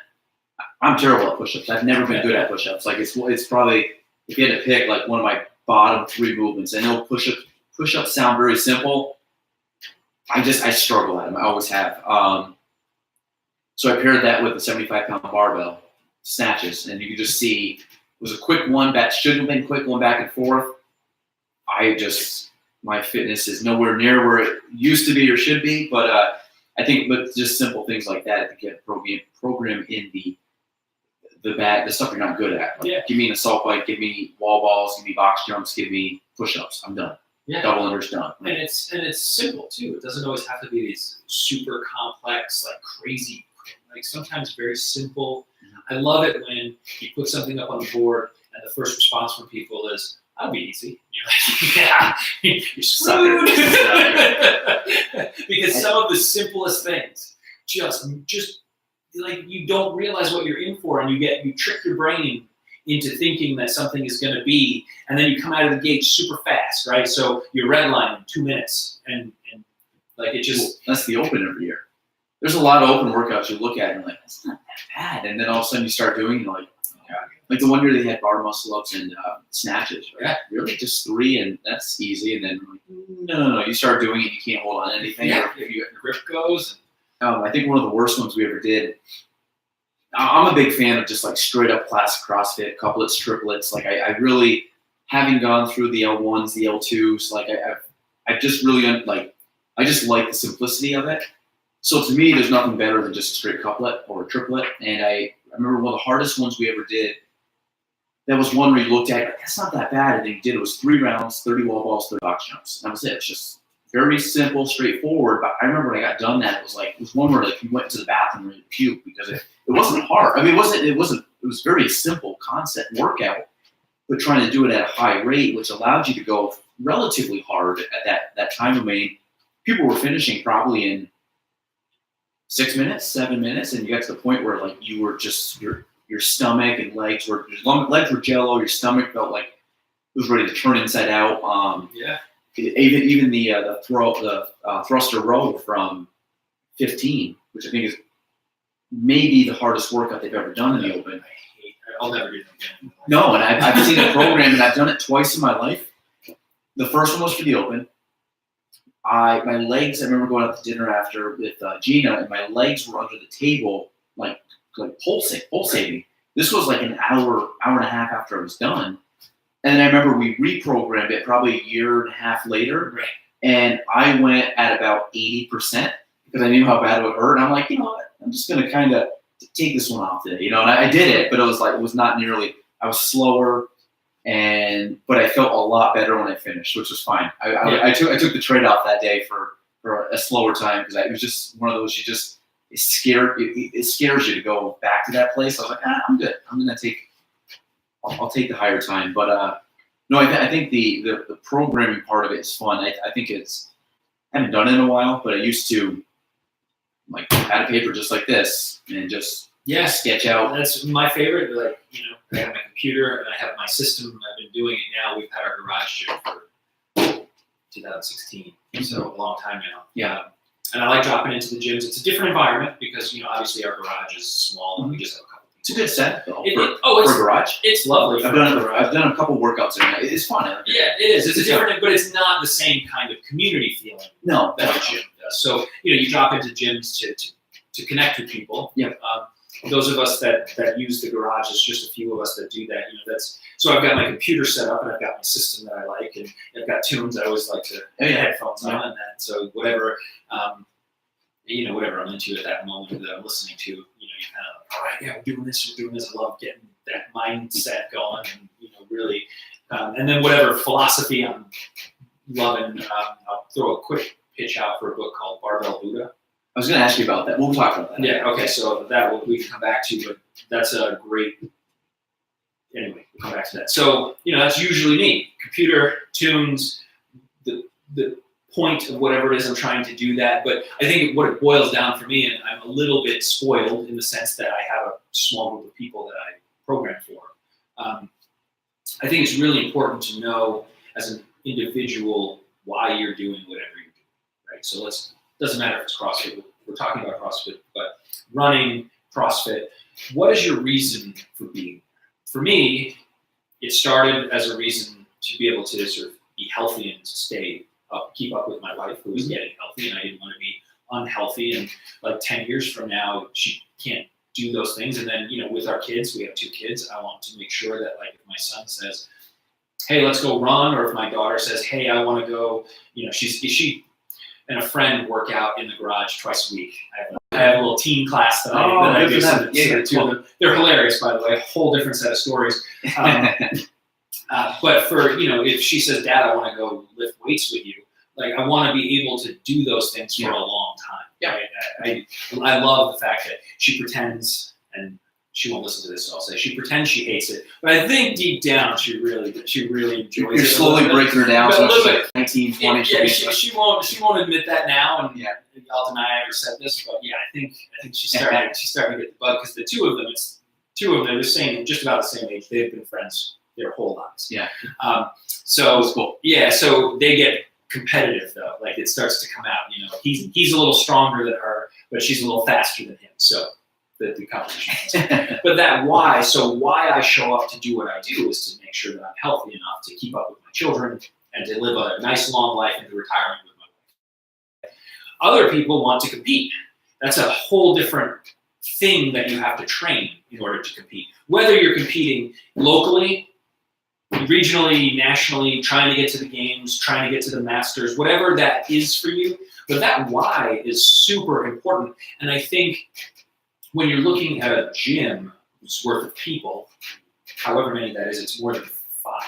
I'm terrible at push-ups. I've never been good at push-ups. Like it's probably, if you had to pick like one of my bottom 3 movements. I know push-ups sound very simple. I struggle at them. I always have. So I paired that with a 75-pound barbell snatches, and you can just see it was a quick one. That shouldn't have been quick, going back and forth. My fitness is nowhere near where it used to be or should be, but I think but just simple things like that, if you get program in the stuff you're not good at. Like, give me an assault bike, give me wall balls, give me box jumps, give me push-ups. I'm done. Yeah. Double unders done. And it's simple too. It doesn't always have to be these super complex, like crazy, like sometimes very simple. Mm-hmm. I love it when you put something up on the board and the first response from people is, "That'll be easy." And you're like, "Yeah, you're screwed." Because some of the simplest things just like you don't realize what you're in for, and you trick your brain into thinking that something is going to be, and then you come out of the gate super fast, right? So you're redlining in 2 minutes, and like it just. Well, that's the open every year. There's a lot of open workouts you look at and you're like, that's not that bad, and then all of a sudden you start doing, you're like, oh God. Like the one year they had bar muscle ups and snatches, right? Yeah. Really, just 3, and that's easy, and then like, no, you start doing it, you can't hold on to anything. Yeah, your grip goes. I think one of the worst ones we ever did. I'm a big fan of just like straight up classic CrossFit, couplets, triplets. Like I really, having gone through the L1s, the L2s, like I just really I just like the simplicity of it. So to me, there's nothing better than just a straight couplet or a triplet. And I remember one of the hardest ones we ever did. That was one where you looked at it, like, that's not that bad. And then you did, it was 3 rounds, 30 wall balls, 30 box jumps. And that was it. It's just very simple, straightforward. But I remember when I got done that, it was one where like you went to the bathroom and you puked because it wasn't hard. I mean, it was very simple concept workout, but trying to do it at a high rate, which allowed you to go relatively hard at that time domain. People were finishing probably in 6 minutes, 7 minutes, and you got to the point where like you were just your stomach and legs were jello. Your stomach felt like it was ready to turn inside out. Even the thruster row from 15, which I think is maybe the hardest workout they've ever done in the open. I'll never do that again. No, and I've seen a program, and I've done it twice in my life. The first one was for the open. My legs, I remember going out to dinner after with Gina, and my legs were under the table, like pulsating. This was like an hour and a half after I was done. And then I remember we reprogrammed it probably a year and a half later. Right. And I went at about 80% because I knew how bad it would hurt. And I'm like, you know what? I'm just going to kind of take this one off today, And I did it, but it was not nearly, I was slower. But I felt a lot better when I finished, which was fine. I took the trade-off that day for a slower time because it was just one of those it scares you to go back to that place. I was like, I'm good. I'll take the higher time. But no, I think the programming part of it is fun. I think I haven't done it in a while, but I used to like pad of paper just like this and just Yes, sketch out. that's my favorite. Like, I have my computer and I have my system. I've been doing it now. We've had our garage gym for 2016, so a long time now. Yeah. And I like dropping into the gyms. It's a different environment because obviously our garage is small and we just have a couple. It's a good set though for a garage. It's lovely. I've done a couple workouts in it. It's fun. Yeah, it is. It's a different, but it's not the same kind of community feeling. No, that a gym does. So you drop into gyms to connect with people. Yeah. Those of us that use the garage, it's just a few of us that do that. So I've got my computer set up and I've got my system that I like, and I've got tunes I always like to have headphones on, and that. So whatever whatever I'm into at that moment that I'm listening to, you kind of all right, yeah, we're doing this. I love getting that mindset going, and really, and then whatever philosophy I'm loving, I'll throw a quick pitch out for a book called Barbell Buddha. I was going to ask you about that. We'll talk about that. Yeah. Okay. So we can come back to, but that's a great. Anyway, we'll come back to that. So that's usually me. Computer, tunes, the point of whatever it is I'm trying to do that. But I think what it boils down for me, and I'm a little bit spoiled in the sense that I have a small group of people that I program for. I think it's really important to know as an individual why you're doing whatever you're doing, right? So doesn't matter if it's CrossFit. We're talking about CrossFit, but running, CrossFit. What is your reason for being there? For me, it started as a reason to be able to sort of be healthy and stay up, keep up with my wife who was getting healthy, and I didn't want to be unhealthy. And like 10 years from now, she can't do those things. And then, with our kids, we have 2 kids. I want to make sure that, like, if my son says, hey, let's go run, or if my daughter says, hey, I want to go, she and a friend work out in the garage twice a week. I have a little teen class that I do. So the two of them, they're hilarious, by the way. A whole different set of stories. But for if she says, "Dad, I want to go lift weights with you," like I want to be able to do those things for a long time. Yeah. Right? I love the fact that she pretends, and she won't listen to this, so I'll say she pretends she hates it, but I think deep down she really enjoys it. You're slowly breaking her down. So she's like 19, 20. Yeah, she won't admit that now, and I'll deny I ever said this, but yeah, I think she's starting to get the bug, because the two of them, they're the same, just about the same age. They've been friends their whole lives. Yeah. So that's cool. Yeah, so they get competitive though. Like it starts to come out. He's a little stronger than her, but she's a little faster than him. So the competition. But that why I show up to do what I do is to make sure that I'm healthy enough to keep up with my children and to live a nice long life into retirement with my wife. Other people want to compete. That's a whole different thing that you have to train in order to compete. Whether you're competing locally, regionally, nationally, trying to get to the games, trying to get to the masters, whatever that is for you. But that why is super important. And I think when you're looking at a gym's worth of people, however many that is, it's more than 5.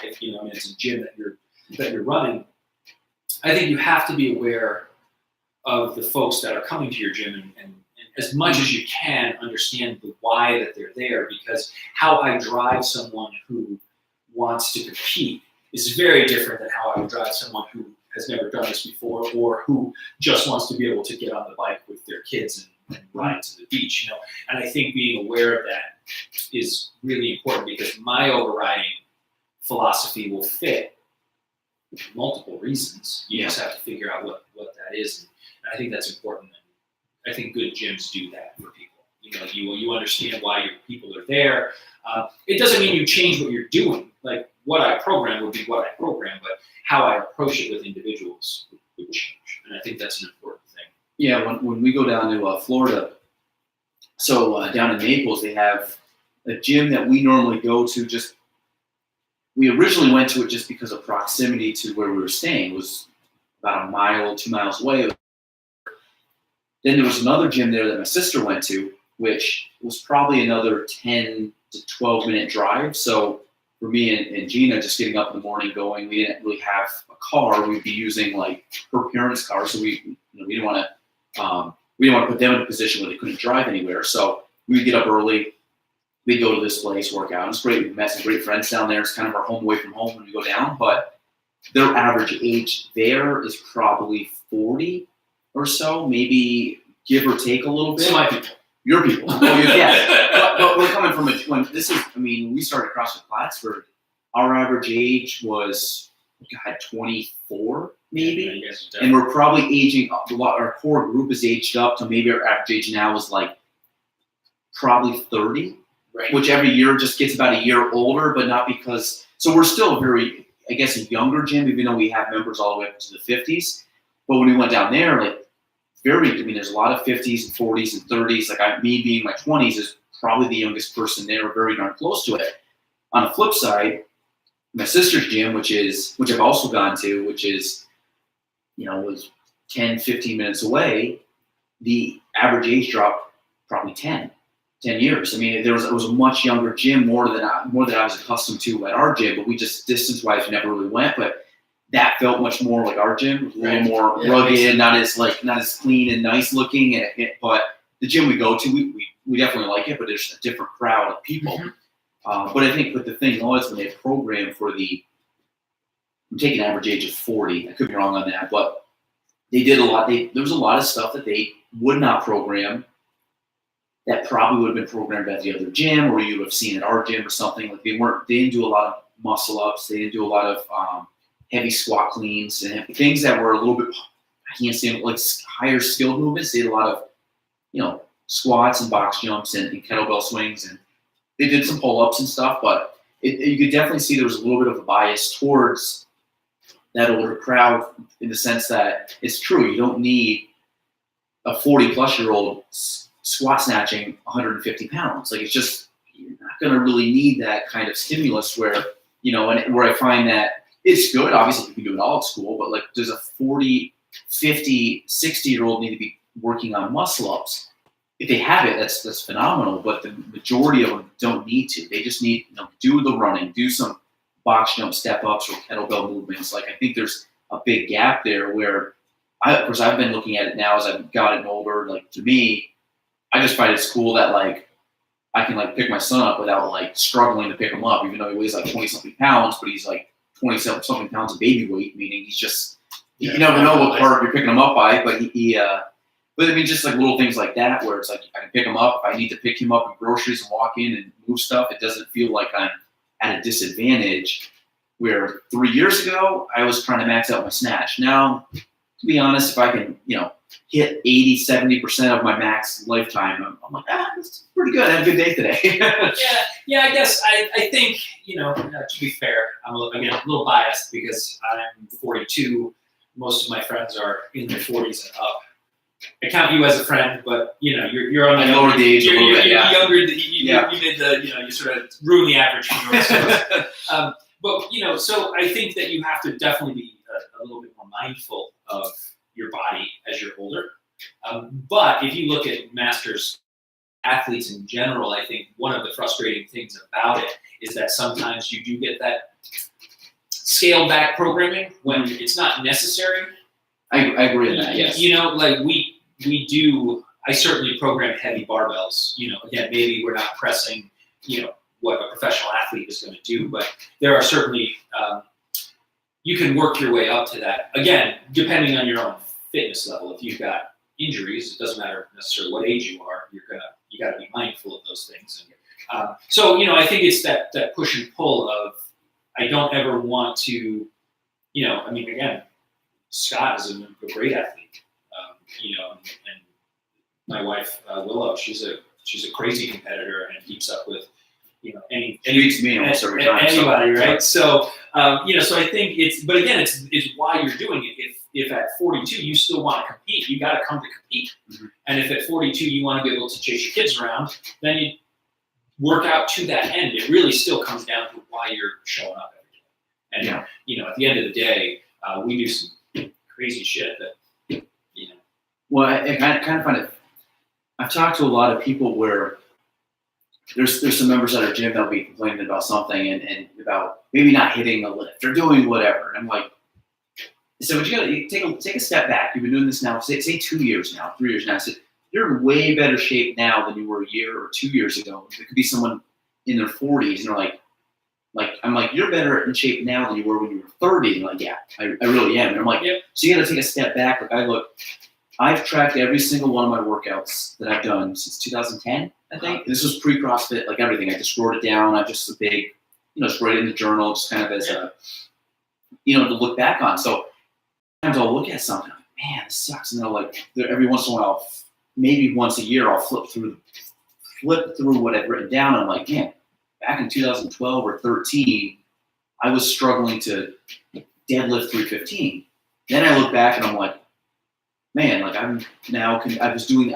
It's a gym that you're running. I think you have to be aware of the folks that are coming to your gym and as much as you can understand the why that they're there, because how I drive someone who wants to compete is very different than how I would drive someone who has never done this before, or who just wants to be able to get on the bike with their kids and ride to the beach. And I think being aware of that is really important, because my overriding philosophy will fit multiple reasons. You just have to figure out what that is. And I think that's important. And I think good gyms do that for people. You understand why your people are there. It doesn't mean you change what you're doing. Like what I program would be what I program, but how I approach it with individuals would change. And I think that's an important thing. Yeah, when we go down to Florida, so down in Naples, they have a gym that we normally go to. We originally went to it just because of proximity to where we were staying. It was about 2 miles away. Then there was another gym there that my sister went to, which was probably another 10 to 12 minute drive. So for me and Gina, just getting up in the morning going, we didn't really have a car. We'd be using like her parents' car. So we didn't want to put them in a position where they couldn't drive anywhere. So we'd get up early. We'd go to this place, work out. It's great. We met some great friends down there. It's kind of our home away from home when we go down. But their average age there is probably 40 or so, maybe give or take a little bit. Your people. But we're coming from when we started CrossFit Plattsburgh, our average age was, 24 maybe, and we're probably aging up a lot. Our core group is aged up to maybe our average age now is like probably 30, right. Which every year just gets about a year older, but not because. So we're still very, I guess, a younger gym, even though we have members all the way up to the 50s. But when we went down there, like there's a lot of 50s and 40s and 30s. Like me being in my 20s is probably the youngest person there, or very darn close to it. On the flip side, my sister's gym, which I've also gone to, which is, was 10, 15 minutes away, the average age dropped probably 10 years. I mean, it was a much younger gym, more than I was accustomed to at our gym, but we just distance-wise never really went. But that felt much more like our gym. It was a little more rugged, not as clean and nice looking. But the gym we go to, we definitely like it, but there's a different crowd of people. Mm-hmm. But I think the thing was when they programmed for I'm taking an average age of 40. I could be wrong on that, but they did a lot. There was a lot of stuff that they would not program that probably would have been programmed at the other gym, or you would have seen at our gym or something. Like they didn't do a lot of muscle ups. They didn't do a lot of heavy squat cleans and things that were a little bit, I can't say, like higher skilled movements. They did a lot of, squats and box jumps and kettlebell swings, and they did some pull-ups and stuff, but you could definitely see there was a little bit of a bias towards that older crowd, in the sense that it's true. You don't need a 40-plus-year-old squat snatching 150 pounds. Like, it's just, you're not going to really need that kind of stimulus where, and where I find that it's good. Obviously, you can do it all at school, but like, does a 40, 50, 60-year-old need to be working on muscle-ups? If they have it, that's phenomenal, but the majority of them don't need to. They just need, do the running, do some box jump step-ups or kettlebell movements. Like, I think there's a big gap there where, of course, I've been looking at it now as I've gotten older. Like, to me, I just find it's cool that, like, I can, like, pick my son up without, like, struggling to pick him up, even though he weighs, like, 20-something pounds, but he's, like, 27-something pounds of baby weight, meaning he's just, you never know what part you're picking him up by, but but I mean, just like little things like that, where it's like I can pick him up. If I need to pick him up in groceries and walk in and move stuff, it doesn't feel like I'm at a disadvantage. Where 3 years ago, I was trying to max out my snatch. Now, to be honest, if I can, hit 80, 70% of my max lifetime, I'm like, that's pretty good. I had a good day today. Yeah. I guess I think, to be fair, I'm a little biased because I'm 42. Most of my friends are in their 40s and up. I count you as a friend, but you're on the lower the age a little bit. You're younger. You made the you sort of ruin the average for yourself. But so I think that you have to definitely be a little bit more mindful of your body as you're older. But if you look at masters athletes in general, I think one of the frustrating things about it is that sometimes you do get that scaled back programming when it's not necessary. I agree with that, yes. Like we do, I certainly program heavy barbells. Again, maybe we're not pressing, what a professional athlete is going to do, but there are certainly, you can work your way up to that. Again, depending on your own fitness level. If you've got injuries, it doesn't matter necessarily what age you are, you got to be mindful of those things. And, I think it's that push and pull of, I don't ever want to, again, Scott is a great athlete, and my wife Willow, she's a crazy competitor and keeps up with anybody, right? So so I think but again, it's why you're doing it. If at 42 you still want to compete, you got to come to compete, and if at 42 you want to be able to chase your kids around, then you work out to that end. It really still comes down to why you're showing up every day, and at the end of the day, we do some crazy shit that, Well, I kind of find it. I've talked to a lot of people where there's some members at our gym that'll be complaining about something and about maybe not hitting the lift or doing whatever. And I'm like, I said, but you gotta take a step back. You've been doing this now, say 2 years now, 3 years now. I said, you're in way better shape now than you were a year or 2 years ago. It could be someone in their 40s, and they're like, I'm like, you're better in shape now than you were when you were 30. And like, yeah, I really am. And I'm like, So you got to take a step back. Like, I look, I've tracked every single one of my workouts that I've done since 2010, I think. This was pre-CrossFit, like everything. I just wrote it down. I just just write it in the journal, just kind of as a, to look back on. So sometimes I'll look at something, like, man, this sucks. And every once in a while, maybe once a year, I'll flip through what I've written down. And I'm like, man, back in 2012 or 13, I was struggling to deadlift 315. Then I look back and I'm like, man, like I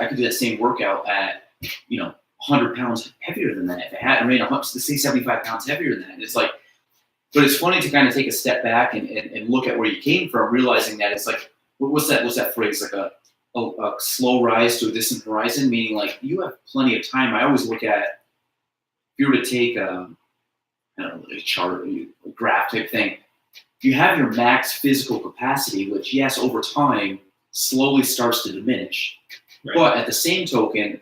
could do that same workout at, 100 pounds heavier than that. If I had, say 75 pounds heavier than that. It's like, but it's funny to kind of take a step back and look at where you came from, realizing that it's like, what's that phrase? Like a slow rise to a distant horizon, meaning like you have plenty of time. I always look at, if you were to take a chart, a graph type thing, you have your max physical capacity, which yes, over time slowly starts to diminish. Right. But at the same token,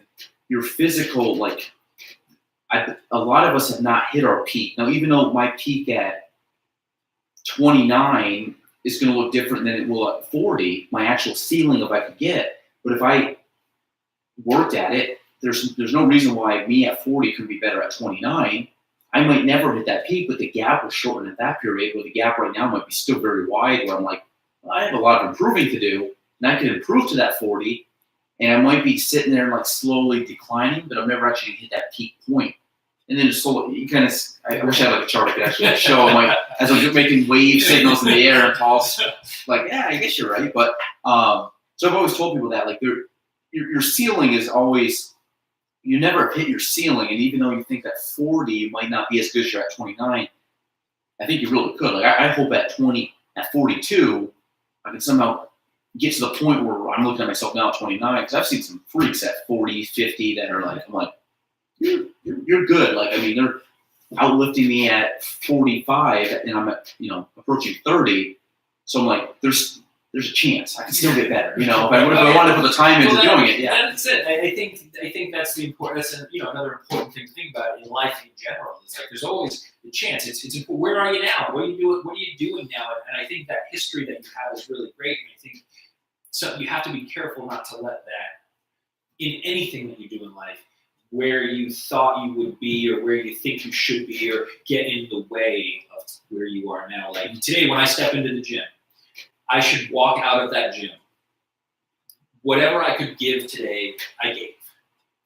your physical, a lot of us have not hit our peak. Now, even though my peak at 29 is going to look different than it will at 40, my actual ceiling if I could get, but if I worked at it, there's no reason why me at 40 could be better at 29. I might never hit that peak, but the gap will shorten at that period, where the gap right now might be still very wide, where I'm like, well, I have a lot of improving to do, and I can improve to that 40, and I might be sitting there like slowly declining, but I'm never actually going to hit that peak point. And then you kind of, I wish I had like a chart I could actually show, like, as I'm making wave signals in the air and Paul's like, yeah, I guess you're right. But, so I've always told people that, like, your ceiling is always, you never hit your ceiling. And even though you think that 40 you might not be as good as you're at 29, I think you really could. Like, I hope at 42, I can somehow get to the point where I'm looking at myself now at 29, because I've seen some freaks at 40, 50 that are like, I'm like, you're good. Like, I mean, they're outlifting me at 45 and I'm at, approaching 30. So I'm like, there's a chance I can still get better. If I wanted to put the time into doing it. Yeah. That's it. I think that's the important, that's another important thing to think about in life in general. It's like, there's always the chance. It's where are you now? What are you doing now? And I think that history that you have is really great. And I think so you have to be careful not to let that, in anything that you do in life, where you thought you would be or where you think you should be, or get in the way of where you are now. Like today, when I step into the gym, I should walk out of that gym. Whatever I could give today, I gave.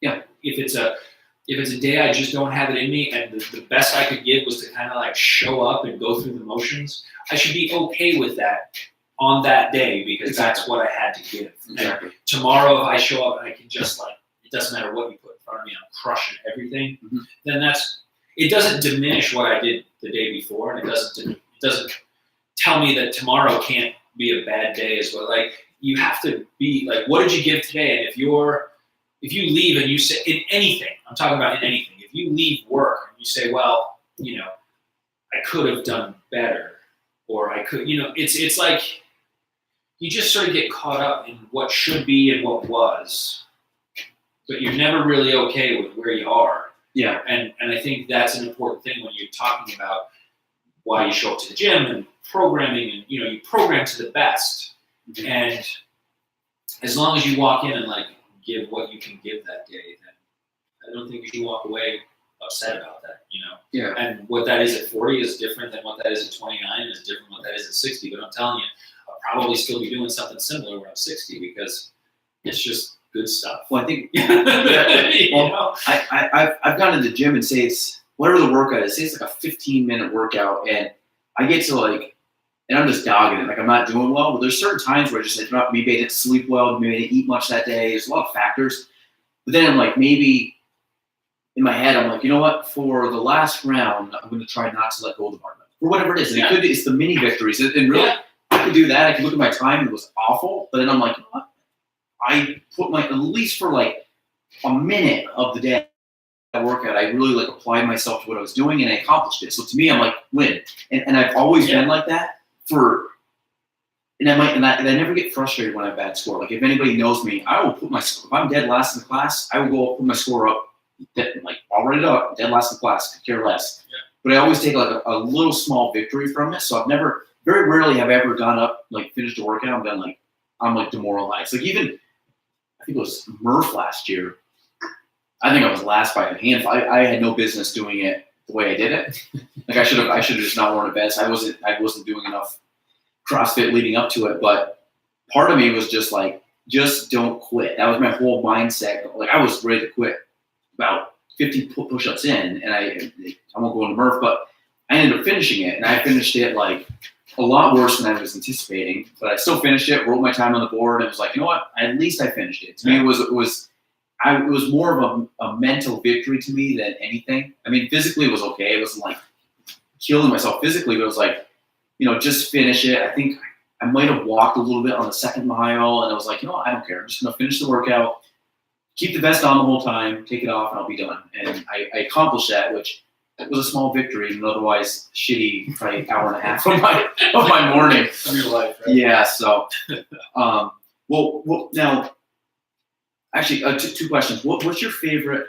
Yeah. If it's a day I just don't have it in me, and the best I could give was to kind of like show up and go through the motions, I should be okay with that on that day, because that's what I had to give. Exactly. And tomorrow, if I show up and I can just it doesn't matter what you put in front of me, I'm crushing everything, then it doesn't diminish what I did the day before, and it doesn't tell me that tomorrow can't be a bad day as well. Like, you have to be like, what did you give today? And if you leave and you say, in anything, I'm talking about in anything, if you leave work and you say, well, I could have done better, or I could, it's like, you just sort of get caught up in what should be and what was, but you're never really okay with where you are. Yeah. And I think that's an important thing when you're talking about why you show up to the gym and programming, and you program to the best. Mm-hmm. And as long as you walk in and give what you can give that day, then I don't think you should walk away upset about that, Yeah. And what that is at 40 is different than what that is at 29, and is different than what that is at 60. But I'm telling you, I'll probably still be doing something similar when I'm 60, because it's just good stuff. Well, I think I've gone to the gym and say it's whatever the workout is. Say it's like a 15-minute workout, and I get to and I'm just dogging it. Like, I'm not doing well, but there's certain times where I just maybe I didn't sleep well, maybe I didn't eat much that day. There's a lot of factors. But then I'm like, maybe in my head, I'm like, you know what? For the last round, I'm going to try not to let go of the barbell, or whatever it is. And it's the mini victories. And really, I could do that. I could look at my time and it was awful. But then I'm like, you know what? I put at least for a minute of the day workout, I really applied myself to what I was doing, and I accomplished it. So to me, I'm like, win. And I've always been like that and I never get frustrated when I have a bad score. Like, if anybody knows me, I will put if I'm dead last in the class, I will go put my score up, I'll write it up, dead last in the class, could care less. Yeah. But I always take a little small victory from it. So I've very rarely have I ever gone up, finished a workout and been like, I'm like demoralized. Like even I think it was Murph last year. I think I was last by a handful. I had no business doing it the way I did it. Like I should have just not worn a vest. I wasn't doing enough CrossFit leading up to it. But part of me was just like, just don't quit. That was my whole mindset. Like I was ready to quit about 50 push-ups in, and I won't go into Murph, but I ended up finishing it, and I finished it like a lot worse than I was anticipating. But I still finished it, wrote my time on the board, and was like, you know what? At least I finished it. To me, it was more of a mental victory to me than anything. I mean, physically it was okay. It wasn't like killing myself physically, but it was like, just finish it. I think I might have walked a little bit on the second mile, and I was like, I don't care. I'm just going to finish the workout, keep the vest on the whole time, take it off, and I'll be done. And I accomplished that, which was a small victory, and otherwise shitty, probably hour and a half of my morning. Of your life, right? Yeah, so, well, now, actually, two questions. What's your favorite,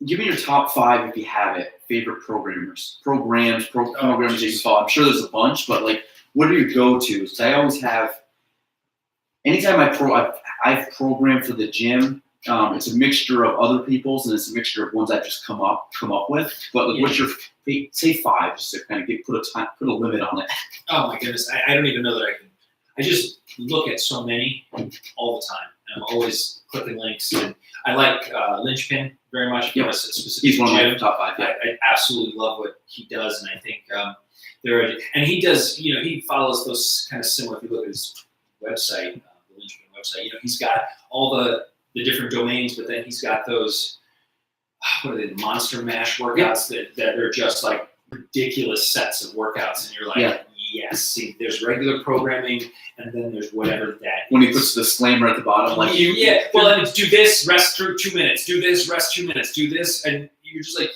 give me your top 5, if you have it, favorite programs that you follow. I'm sure there's a bunch, but like, what are your go-tos? Because I always have, anytime I've programmed for the gym, it's a mixture of other people's, and it's a mixture of ones I've just come up with. But like, what's your, say 5, just to kind of put a limit on it. Oh my goodness, I don't even know that I can. I just look at so many all the time, and I'm always clicking links. And I like Linchpin very much. Yeah, he's one of my top 5. Yeah, I absolutely love what he does, and I think and he does. He follows those kind of similar. If you look at his website, the Linchpin website, he's got all the different domains, but then he's got those what are they, the Monster Mash workouts that are just like ridiculous sets of workouts, and you're like, yes. See, there's regular programming, and then there's whatever that. When he puts the disclaimer at the bottom, like well, then it's do this, rest through 2 minutes, do this, rest 2 minutes, do this, and you're just like,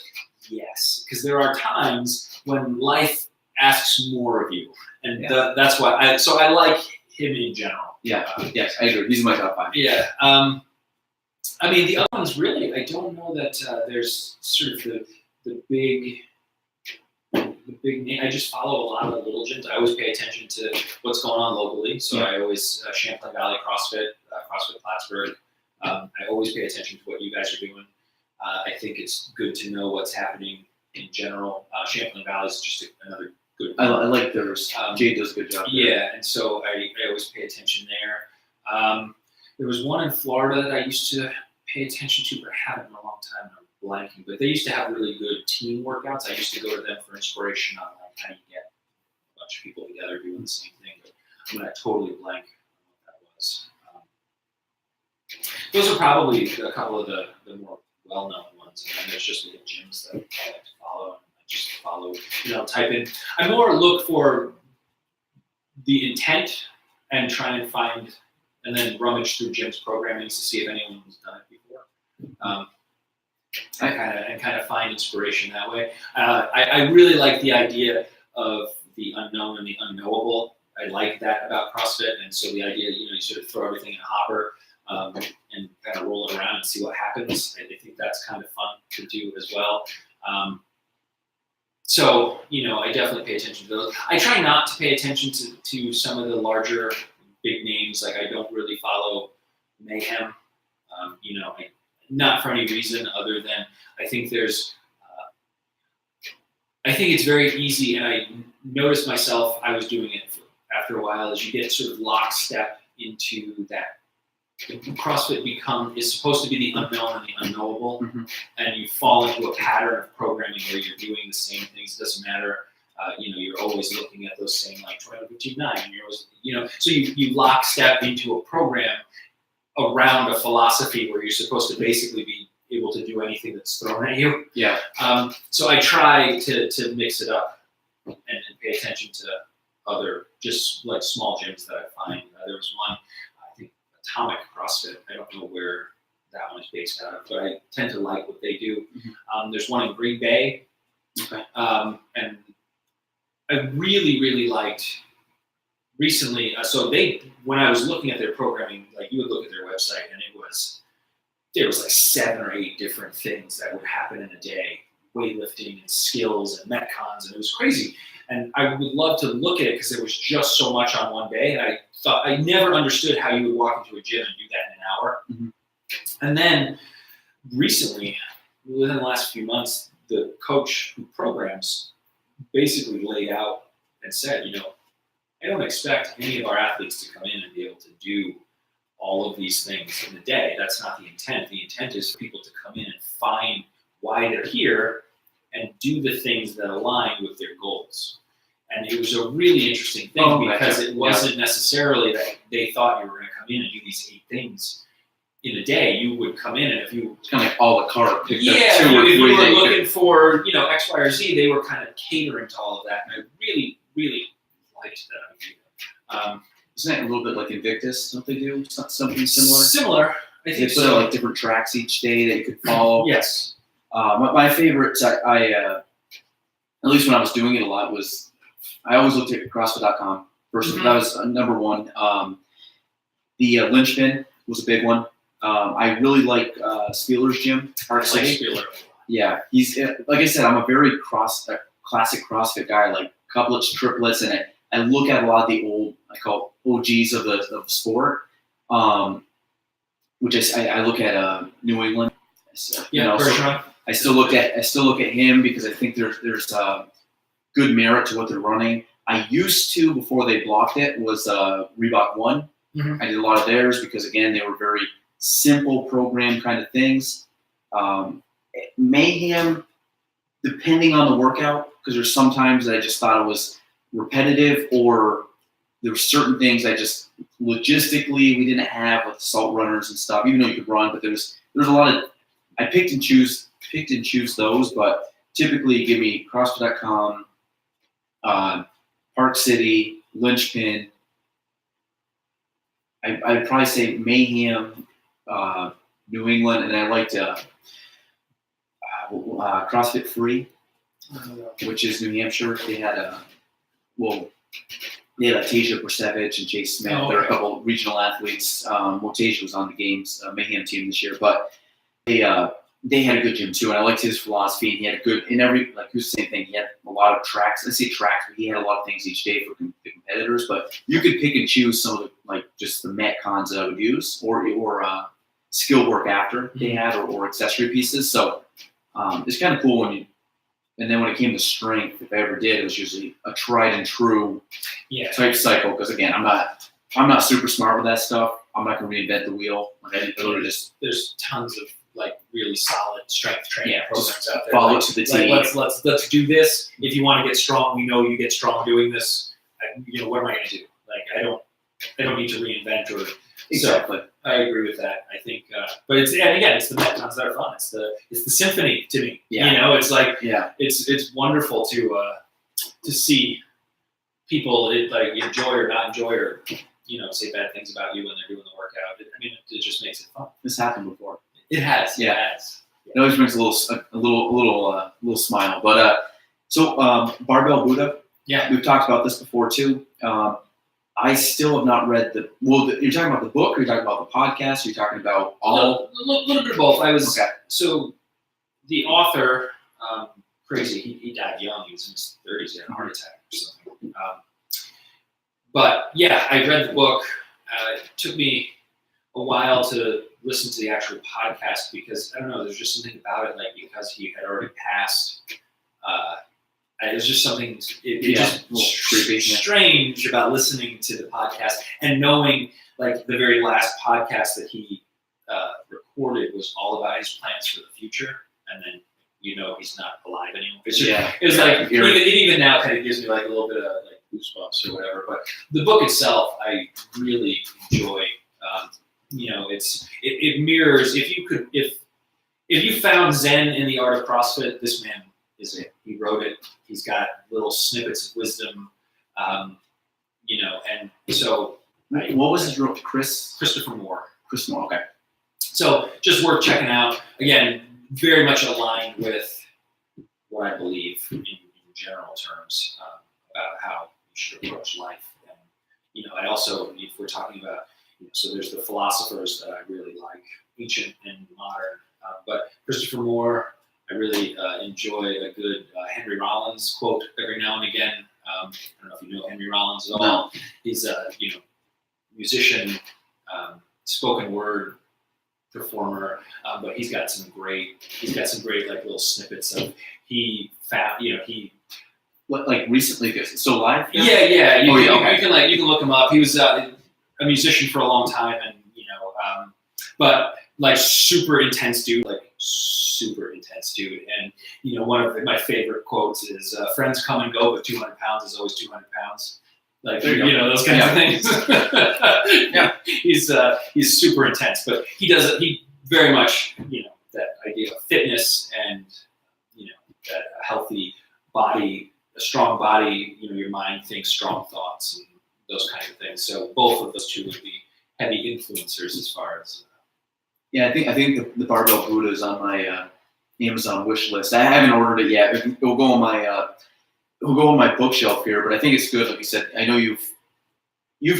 yes, because there are times when life asks more of you, and that's why I like him in general. Yeah, yes, I agree. He's my top 5. Yeah. I mean, the other ones really, I don't know that there's sort of the big name. I just follow a lot of the little gyms. I always pay attention to what's going on locally. So I always, Champlain Valley CrossFit, CrossFit Plattsburgh. I always pay attention to what you guys are doing. I think it's good to know what's happening in general. Champlain Valley is just another good one. I like theirs. Jade does a good job there. Yeah, and so I always pay attention there. There was one in Florida that I used to pay attention to, but I haven't in a long time. I'm blanking. But they used to have really good team workouts. I used to go to them for inspiration on like how you get a bunch of people together doing the same thing. But I'm going to totally blank on what that was. Those are probably a couple of the more well-known ones. And then there's just the gyms that I like to follow. And I just follow, type in. I more look for the intent and try and find, and then rummage through gyms programming to see if anyone has done it before. I kind of find inspiration that way. I really like the idea of the unknown and the unknowable. I like that about CrossFit, and so the idea, you sort of throw everything in a hopper and kind of roll it around and see what happens. I think that's kind of fun to do as well. So, I definitely pay attention to those. I try not to pay attention to some of the larger big names. Like I don't really follow Mayhem, not for any reason other than I think there's, I think it's very easy, and I noticed myself, I was doing it after a while, as you get sort of lockstep into that. CrossFit is supposed to be the unknown and the unknowable, and you fall into a pattern of programming where you're doing the same things. It doesn't matter. You're always looking at those same like 21-15-9, and you're always, so you lockstep into a program around a philosophy where you're supposed to basically be able to do anything that's thrown at you. Yeah. So I try to mix it up and pay attention to other just like small gyms that I find. There was one, I think, Atomic CrossFit. I don't know where that one is based out of, but I tend to like what they do. There's one in Green Bay, and I really, really liked recently. So when I was looking at their programming, like you would look at their website, and there was like 7 or 8 different things that would happen in a day, weightlifting and skills and metcons, and it was crazy. And I would love to look at it because there was just so much on one day, and I never understood how you would walk into a gym and do that in an hour. Mm-hmm. And then recently, within the last few months, the coach who programs basically laid out and said, I don't expect any of our athletes to come in and be able to do all of these things in a day. That's not the intent. The intent is for people to come in and find why they're here and do the things that align with their goals. And it was a really interesting thing because it wasn't necessarily that they thought you were going to come in and do these 8 things in a day. You would come in and if you... It's kind of like a la carte. If you were looking for, X, Y, or Z, they were kind of catering to all of that. And I really, really liked that idea. Isn't that a little bit like Invictus? Don't they do something similar? Similar. I think they put out like different tracks each day that you could follow. Yes. My favorites, I at least when I was doing it a lot, was I always looked at CrossFit.com first. Mm-hmm. That was number one. The linchpin was a big one. I really like Spieler's gym, Park City. Spieler. Yeah, he's like I said, I'm a very classic CrossFit guy, like couplets, triplets, and I look at a lot of the old, I call OGs of the sport, which I look at New England. So, so I still look at him because I think there's good merit to what they're running. I used to, before they blocked it, was Reebok One. Mm-hmm. I did a lot of theirs because again they were very simple program kind of things. Mayhem, depending on the workout, because there's sometimes that I just thought it was repetitive, or there were certain things I just logistically we didn't have with salt runners and stuff. Even though you could run, but there's a lot of I picked and choose those, but typically give me CrossFit.com, Park City, Linchpin. I'd probably say Mayhem, New England, and I liked CrossFit Free, which is New Hampshire. They had Tasia Persevich and Chase Smith. There are a couple regional athletes. Tasia was on the games Mayhem team this year, but they had a good gym too, and I liked his philosophy. And he had a good he was the same thing. He had a lot of tracks. I say tracks, but he had a lot of things each day for the competitors. But you could pick and choose some of the just the metcons that I would use, or skill work after they had, or accessory pieces. So it's kind of cool when it came to strength, if I ever did, it was usually a tried and true type cycle. Because again, I'm not super smart with that stuff. I'm not going to reinvent the wheel. There's tons of really solid strength training programs out there. Follow to the T. Let's do this. If you want to get strong, we know you get strong doing this. What am I going to do? I don't need to reinvent or exactly. So I agree with that. I think, but it's the metcons that are fun. It's the symphony to me. Yeah. It's wonderful to see people enjoy or not enjoy or say bad things about you when they're doing the workout. It just makes it fun. This happened before. It has. Yeah. It has. It always brings a little smile. But so Barbell Buddha. Yeah. We've talked about this before too. I still have not read you're talking about the book, or you're talking about the podcast, or you're talking about all? A little bit of both. So the author, crazy, he died young. He was in his 30s. He had a heart attack or something. But yeah, I read the book. It took me a while to listen to the actual podcast because I don't know, there's just something about it, because he had already passed. It was just something strange about listening to the podcast and knowing the very last podcast that he recorded was all about his plans for the future, and then he's not alive anymore. Even now kind of gives me a little bit of goosebumps or whatever. But the book itself, I really enjoy. It mirrors if you found Zen in the art of CrossFit, this man is it. He wrote it. He's got little snippets of wisdom, and so. What was his real? Christopher Moore. Chris Moore. Okay. So just worth checking out. Again, very much aligned with what I believe in general terms about how you should approach life. And I also, if we're talking about, so there's the philosophers that I really like, ancient and modern, but Christopher Moore. I really enjoy a good Henry Rollins quote every now and again. I don't know if you know Henry Rollins at all. No. He's musician, spoken word performer, but he's got some great like little snippets of he What, like recently? So live? Yeah. You Okay. can look him up. He was a musician for a long time, and but like super intense dude. And one of my favorite quotes is, "Friends come and go, but 200 pounds is always 200 pounds." Like those kinds of things. Yeah. He's super intense, but he very much that idea of fitness and that a healthy body, a strong body, your mind thinks strong thoughts and those kinds of things. So both of those two would be heavy influencers as far as. Yeah, I think the Barbell Buddha is on my Amazon wish list. I haven't ordered it yet. It'll go on my bookshelf here, but I think it's good. Like you said, I know you've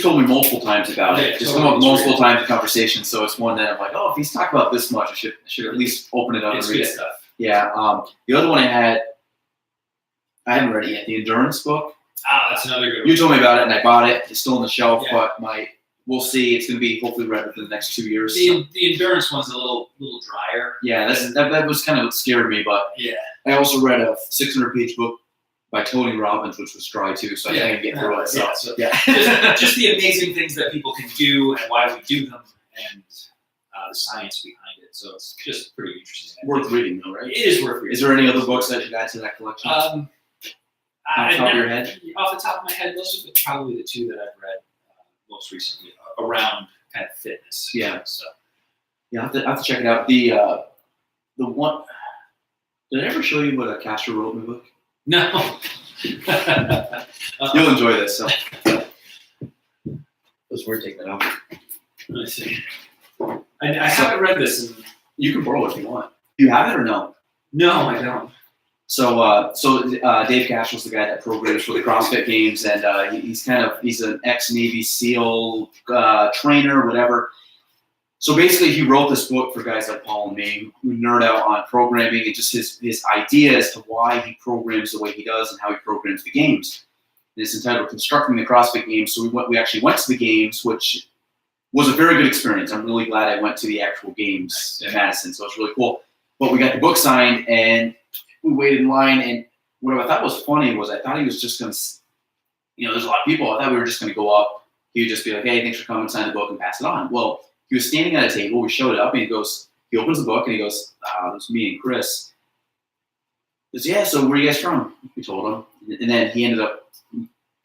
told me multiple times about it. Just come up multiple times in conversation. So it's one that I'm like, oh, if he's talking about this much, I should at least open it up and read it. Stuff. Yeah. The other one I haven't read it yet. The endurance book. That's another good one. You told me about it, and I bought it. It's still on the shelf, Yeah. but we'll see. It's going to be hopefully read within the next 2 years. The endurance one's a little drier. Yeah, that was kind of what scared me. But yeah, I also read a 600-page book by Tony Robbins, which was dry too, so I think I can get through it. So, just the amazing things that people can do and why we do them, and the science behind it. So it's just pretty interesting. Worth reading, though, right? It is worth reading. Is there any other books that should add to that collection? Off the top of your head? Off the top of my head, those are probably the two that I've read most recently around kind of fitness. Yeah. So Yeah, I have to check it out. The one. Did I ever show you what a Castro wrote in the book? no. You'll enjoy this. So. It was weird taking that off. Let me see. I haven't read this. You can borrow it if you want. Do you have it or no? No, I don't. So Dave Castro's the guy that programs for the CrossFit Games, and he's an ex-Navy SEAL trainer, whatever. So basically, he wrote this book for guys like Paul and me who nerd out on programming and just his idea as to why he programs the way he does and how he programs the games. And it's entitled "Constructing the CrossFit Games." So we actually went to the games, which was a very good experience. I'm really glad I went to the actual games in Madison, so it's really cool. But we got the book signed, and we waited in line. And what I thought was funny was I thought he was just going to, there's a lot of people. I thought we were just going to go up. He would just be like, "Hey, thanks for coming, sign the book, and pass it on." Well, he was standing at a table. We showed up, and he opens the book, and he goes, "It's me and Chris." He goes, "Yeah, so where are you guys from?" We told him. And then he ended up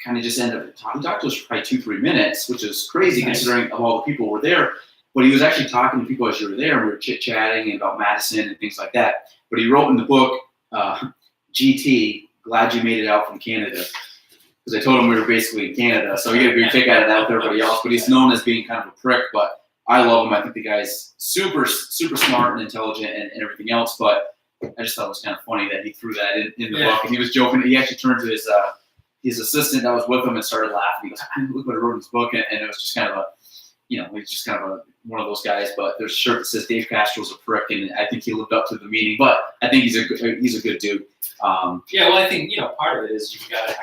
talking to us for probably 2-3 minutes, which is crazy considering all the people were there. But he was actually talking to people as you were there, and we were chit-chatting about Madison and things like that. But he wrote in the book, GT, glad you made it out from Canada. Because I told him we were basically in Canada, so he got a good kick out of that with everybody else. But he's known as being kind of a prick, but I love him. I think the guy's super, super smart and intelligent and everything else. But I just thought it was kind of funny that he threw that in the book. And he was joking. He actually turned to his assistant that was with him and started laughing. He goes, "Look what I wrote in this book." And it was just kind of he's just kind of one of those guys. But there's a shirt that says Dave Castro's a prick, and I think he lived up to the meaning. But I think he's a good dude. Well, I think part of it is you gotta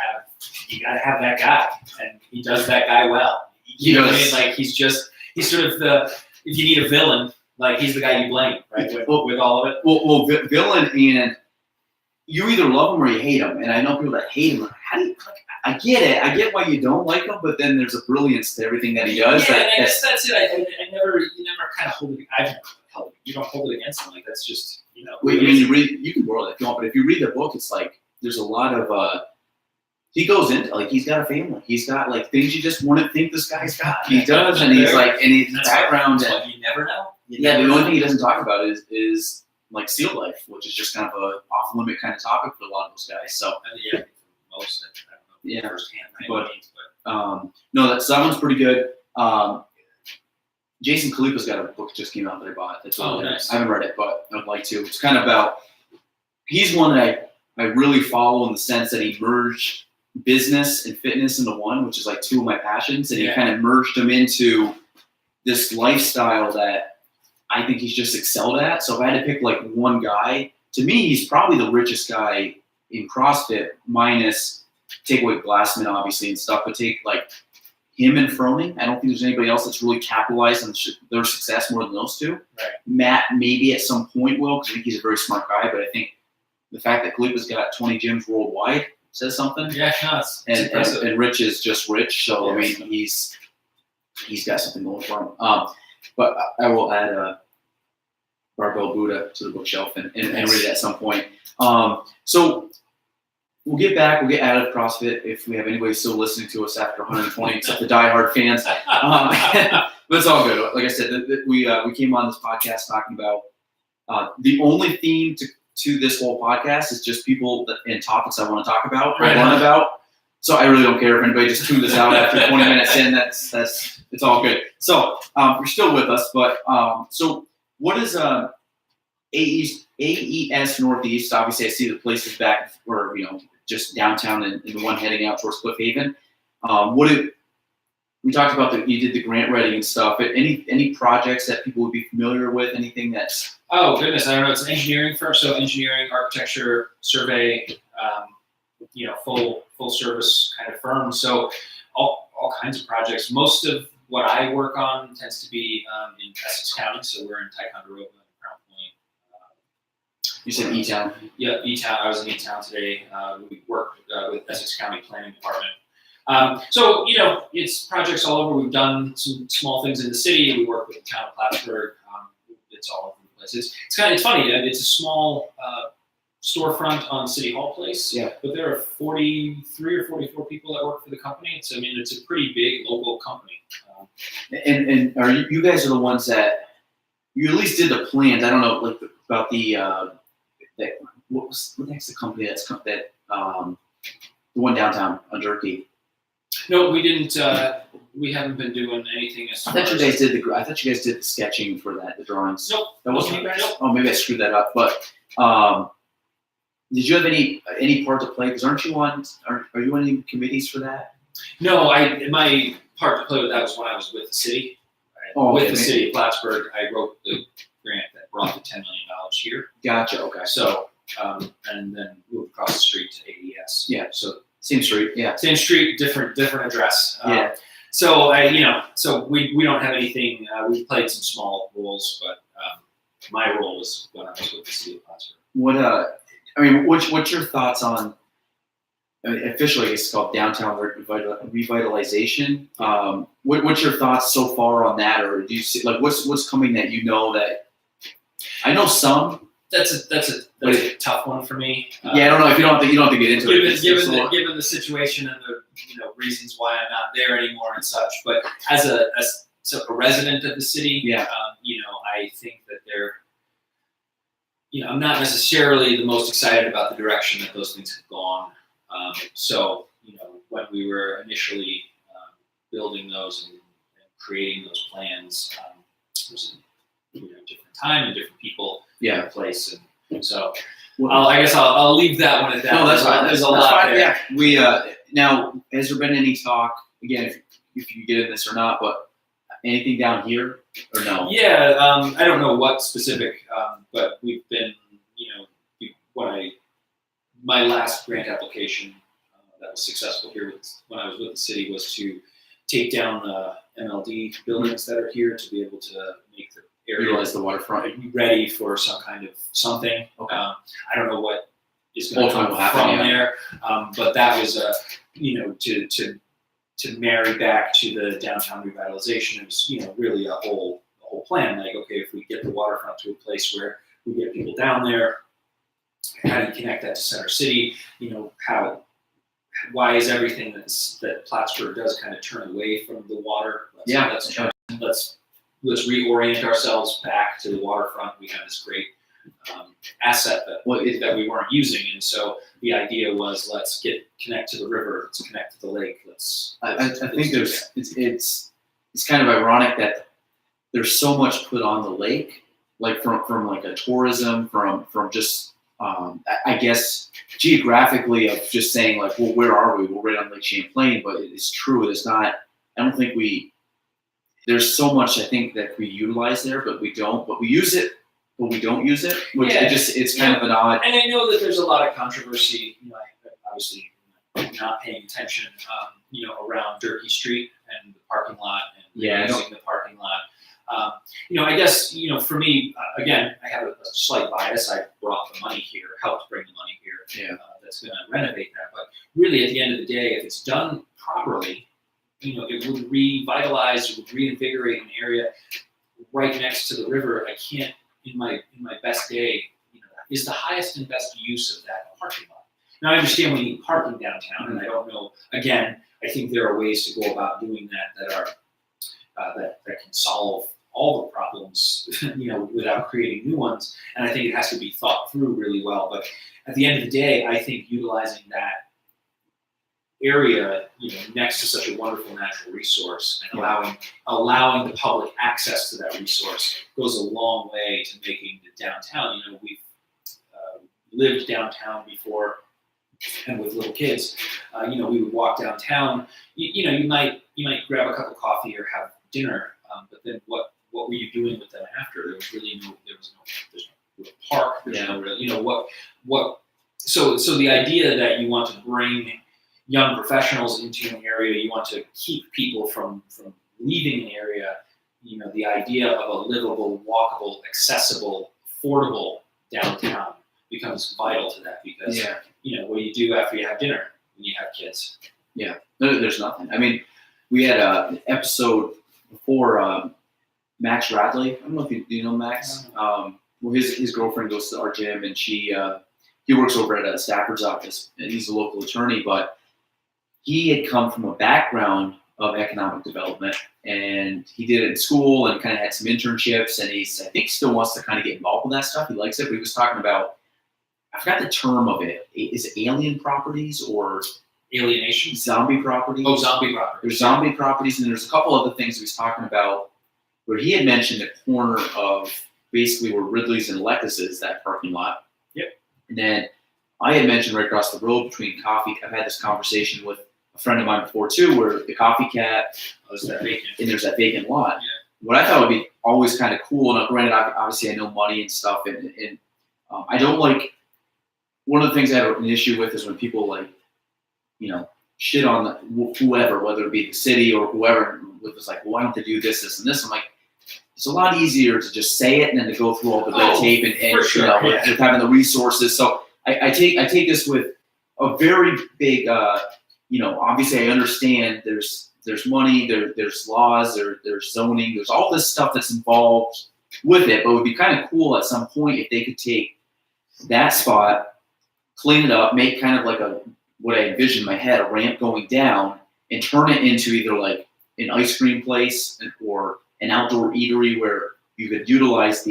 have that guy, and he does that guy well. You know what I mean? Like he's sort of if you need a villain, like he's the guy you blame, right? With all of it. Well, villain, and you either love him or you hate him. And I know people that hate him. Like, how do you? I get it. I get why you don't like him, but then there's a brilliance to everything that he does. Yeah, and I guess that's it. You never kind of hold it. I've never held it. You don't hold it against him. Like that's just When you read, you can borrow it if you want, but if you read the book, it's like there's a lot of. He goes into he's got a family. He's got things you just wouldn't think this guy's got. He does, and he's and his background. And you never know. The only thing he doesn't talk about is SEAL life, which is just kind of a off limit kind of topic for a lot of those guys. So Most of it, yeah, firsthand. But no, that one's pretty good. Jason Khalipa's got a book that just came out that I bought. That's nice. I haven't read it, but I'd like to. It's kind of about. He's one that I really follow in the sense that he merged business and fitness into one, which is two of my passions, and he kind of merged them into this lifestyle that I think he's just excelled at. So if I had to pick one guy, to me, he's probably the richest guy in CrossFit, minus take away Glassman obviously and stuff, but take him and Froning. I don't think there's anybody else that's really capitalized on their success more than those two. Right. Matt maybe at some point will, because I think he's a very smart guy, but I think the fact that Kalipa's got 20 gyms worldwide says something. Yeah, no, it's impressive. And Rich is just Rich, so Yes. I mean he's got something going for him. But I will add Barbell Buddha to the bookshelf and read it at some point. So we'll get out of CrossFit if we have anybody still listening to us after 120, except the diehard fans. But it's all good. Like I said, we came on this podcast talking about the only theme to this whole podcast is just people and topics I want to talk about, Right. learn about. So I really don't care if anybody just tuned this out after 20 minutes in. That's it's all good. So you're still with us, but so what is AES Northeast? Obviously, I see the places back or just downtown and the one heading out towards Cliff Haven. We talked about you did the grant writing and stuff. Any projects that people would be familiar with? Anything that's Oh goodness, I don't know. It's an engineering firm, so engineering, architecture, survey, full service kind of firm. So all kinds of projects. Most of what I work on tends to be in Essex County. So we're in Ticonderoga and Crown Point. you said E-Town? Yeah, E-Town. I was in E-Town today. We worked with Essex County Planning Department. So it's projects all over. We've done some small things in the city. We work with the town of Plattsburgh. It's all over the place. It's funny. It's a small storefront on City Hall Place. Yeah. But there are 43 or 44 people that work for the company. It's a pretty big local company. And are you guys are the ones that you at least did the plans? I don't know about the what the heck's the company the one downtown on Jerky. No, we didn't. We haven't been doing anything as I far thought as. you guys did the sketching for that, the drawings. Nope. That wasn't you guys? Nope. Oh, maybe I screwed that up. But did you have any part to play? Because aren't you on any committees for that? No, my part to play with that was when I was with the city. Oh, with okay, the city of Plattsburgh, I wrote the grant that brought the $10 million here. Gotcha. Okay. So, and then moved across the street to AES. Yeah. So Same street. Yeah. same street, different address. Yeah. So so we don't have anything. We've played some small roles, but my role was when I was with the city of Plattsburgh. What's your thoughts on? Officially, I guess it's called downtown revitalization. What's your thoughts so far on that, or do you see what's coming that that? I know some. That's a tough one for me. Yeah, I don't know if you don't have to get into it. Given the situation and the reasons why I'm not there anymore and such, but as a resident of the city, yeah, I think that they're, I'm not necessarily the most excited about the direction that those things have gone. So when we were initially building those and creating those plans, it was a different time and different people. Yeah. Place and so I guess I'll leave that one at that. No, that's fine. There's a lot there. Yeah, we now has there been any talk again if you get in this or not, but anything down here or no? Yeah, I don't know what specific, but we've been my last grant application that was successful here when I was with the city was to take down the MLD buildings that are here to be able to make the area Utilize the waterfront. ready for some kind of something. Okay. I don't know what is going to come happen, from yeah. there, but that was to marry back to the downtown revitalization. It was really a whole plan. Like, okay, if we get the waterfront to a place where we get people down there, how do you connect that to Center City? Why is everything that Plattsburgh does kind of turn away from the water? Let's reorient ourselves back to the waterfront. We have this great asset that we weren't using, and so the idea was let's connect to the river, let's connect to the lake. I think it's kind of ironic that there's so much put on the lake, like from like a tourism, from just I guess geographically of just saying like, well, where are we? We're right on Lake Champlain, but it's true. It's not. I don't think there's so much I think that we utilize there, but we don't. But we use it, but we don't use it. Which it's kind of an odd. And I know that there's a lot of controversy. Obviously, not paying attention, around Durkee Street and the parking lot and Yeah, using the parking lot. I guess, for me, again, I have a slight bias. I brought the money here, helped bring the money here. Yeah. That's going to renovate that. But really, at the end of the day, if it's done properly, it would revitalize, it would reinvigorate an area right next to the river. I can't, in my best day, is the highest and best use of that parking lot. Now, I understand we need parking downtown, and I don't know. Again, I think there are ways to go about doing that are that can solve all the problems, without creating new ones. And I think it has to be thought through really well. But at the end of the day, I think utilizing that area, next to such a wonderful natural resource and allowing the public access to that resource goes a long way to making the downtown. We've lived downtown before, and with little kids, we would walk downtown. You might grab a cup of coffee or have dinner, but then what were you doing with them after? There was really there's no park. There's no real, So the idea that you want to bring young professionals into an area, you want to keep people from leaving an area. The idea of a livable, walkable, accessible, affordable downtown becomes vital to that, because what do you do after you have dinner when you have kids? Yeah, there's nothing. I mean, we had an episode before Max Radley. I don't know if you know Max. Well, his girlfriend goes to our gym, and he works over at Stafford's office, and he's a local attorney. But he had come from a background of economic development, and he did it in school and kind of had some internships. And I think still wants to kind of get involved with that stuff. He likes it. But he was talking about, I forgot the term of it. Is it alien properties or alienation? Zombie properties. Oh, zombie properties. There's zombie properties, and there's a couple other things he was talking about where he had mentioned the corner of basically where Ridley's and Alexis is, that parking lot. Yep. And then I had mentioned right across the road between Coffee. I've had this conversation with a friend of mine before too, where the Coffee Cat, there's that vacant. And there's that vacant lot. Yeah. What I thought would be always kind of cool, and granted, obviously I know money and stuff, and I don't like. One of the things I have an issue with is when people shit on whoever, whether it be the city or whoever, was like, well, why don't they do this, this, and this? I'm like, it's a lot easier to just say it and then to go through all the red tape and with having the resources. So I take this with a very big, obviously I understand there's money, there's laws, there's zoning, there's all this stuff that's involved with it, but it would be kind of cool at some point if they could take that spot, clean it up, make kind of like what I envision in my head, a ramp going down, and turn it into either like an ice cream place or an outdoor eatery where you could utilize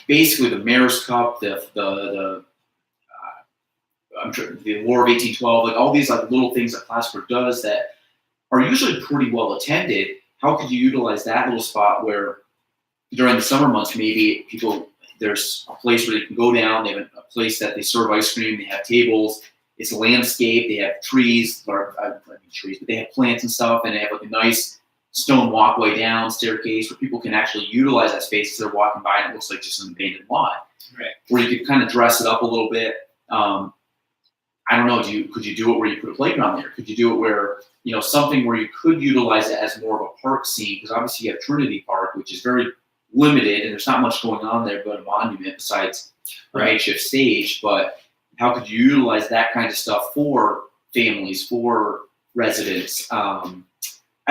basically the Mayor's Cup, the War of 1812, like all these like little things that Plattsburgh does that are usually pretty well attended. How could you utilize that little spot where during the summer months, maybe there's a place where they can go down, they have a place that they serve ice cream, they have tables, it's a landscape, they have trees, but they have plants and stuff, and they have like a nice stone walkway down, staircase, where people can actually utilize that space as they're walking by, and it looks like just an abandoned lot. Right. Where you could kind of dress it up a little bit. I don't know, could you do it where you put a playground there? Could you do it where, something where you could utilize it as more of a park scene? Because obviously you have Trinity Park, which is very limited, and there's not much going on there but a monument besides a makeshift stage. But how could you utilize that kind of stuff for families, for residents? I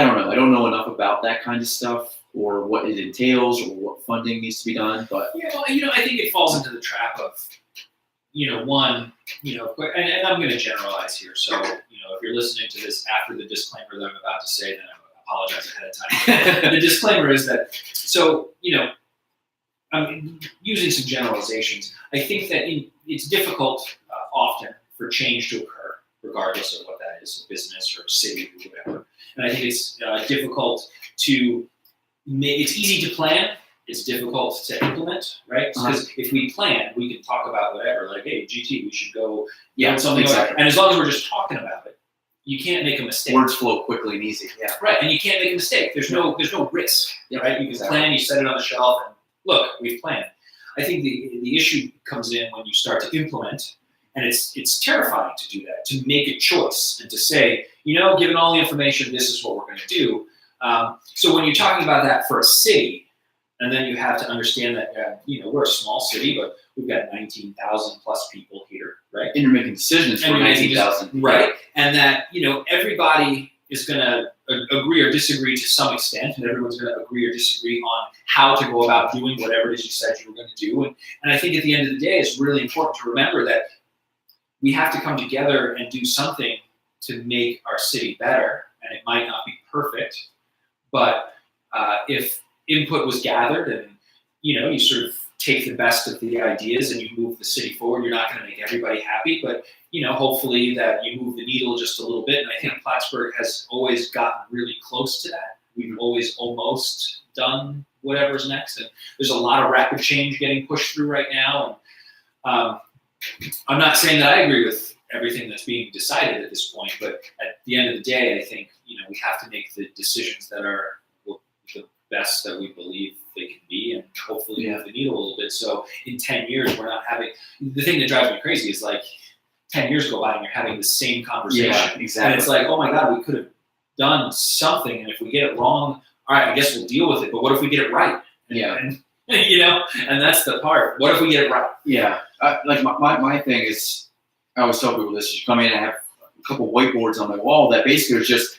don't know. I don't know enough about that kind of stuff or what it entails or what funding needs to be done. But I think it falls into the trap of, one, and I'm going to generalize here. So, if you're listening to this after the disclaimer that I'm about to say, then I apologize ahead of time. The disclaimer is that, I'm using some generalizations. I think that it's difficult often for change to occur, regardless of what that is, a business or a city or whatever. And I think it's difficult it's easy to plan, it's difficult to implement, right? Because if we plan, we can talk about whatever, like, hey, GT, we should go something. Exactly. And as long as we're just talking about it, you can't make a mistake. Words flow quickly and easy. Yeah. Right, and you can't make a mistake. There's no risk, right? You can plan, you set it on the shelf, and look, we've planned. I think the issue comes in when you start to implement, And it's terrifying to do that, to make a choice and to say, given all the information, this is what we're going to do. So when you're talking about that for a city, and then you have to understand that, we're a small city, but we've got 19,000 plus people here, right? And you're making decisions for 19,000. Right. And that, everybody is going to agree or disagree to some extent, and everyone's going to agree or disagree on how to go about doing whatever it is you said you were going to do. And I think at the end of the day, it's really important to remember that we have to come together and do something to make our city better. And it might not be perfect, but if input was gathered and, you sort of take the best of the ideas and you move the city forward, you're not going to make everybody happy, but, hopefully that you move the needle just a little bit. And I think Plattsburgh has always gotten really close to that. We've always almost done whatever's next. And there's a lot of rapid change getting pushed through right now. And I'm not saying that I agree with everything that's being decided at this point, but at the end of the day, I think, we have to make the decisions that are the best that we believe they can be, and hopefully move the needle a little bit. So in 10 years, we're not having, the thing that drives me crazy is like 10 years go by and you're having the same conversation. Yeah, exactly. And it's like, oh my God, we could have done something. And if we get it wrong, all right, I guess we'll deal with it. But what if we get it right? And that's the part. What if we get it right? Yeah. Like my thing is, I always tell people this, you come in and have a couple whiteboards on my wall that basically is just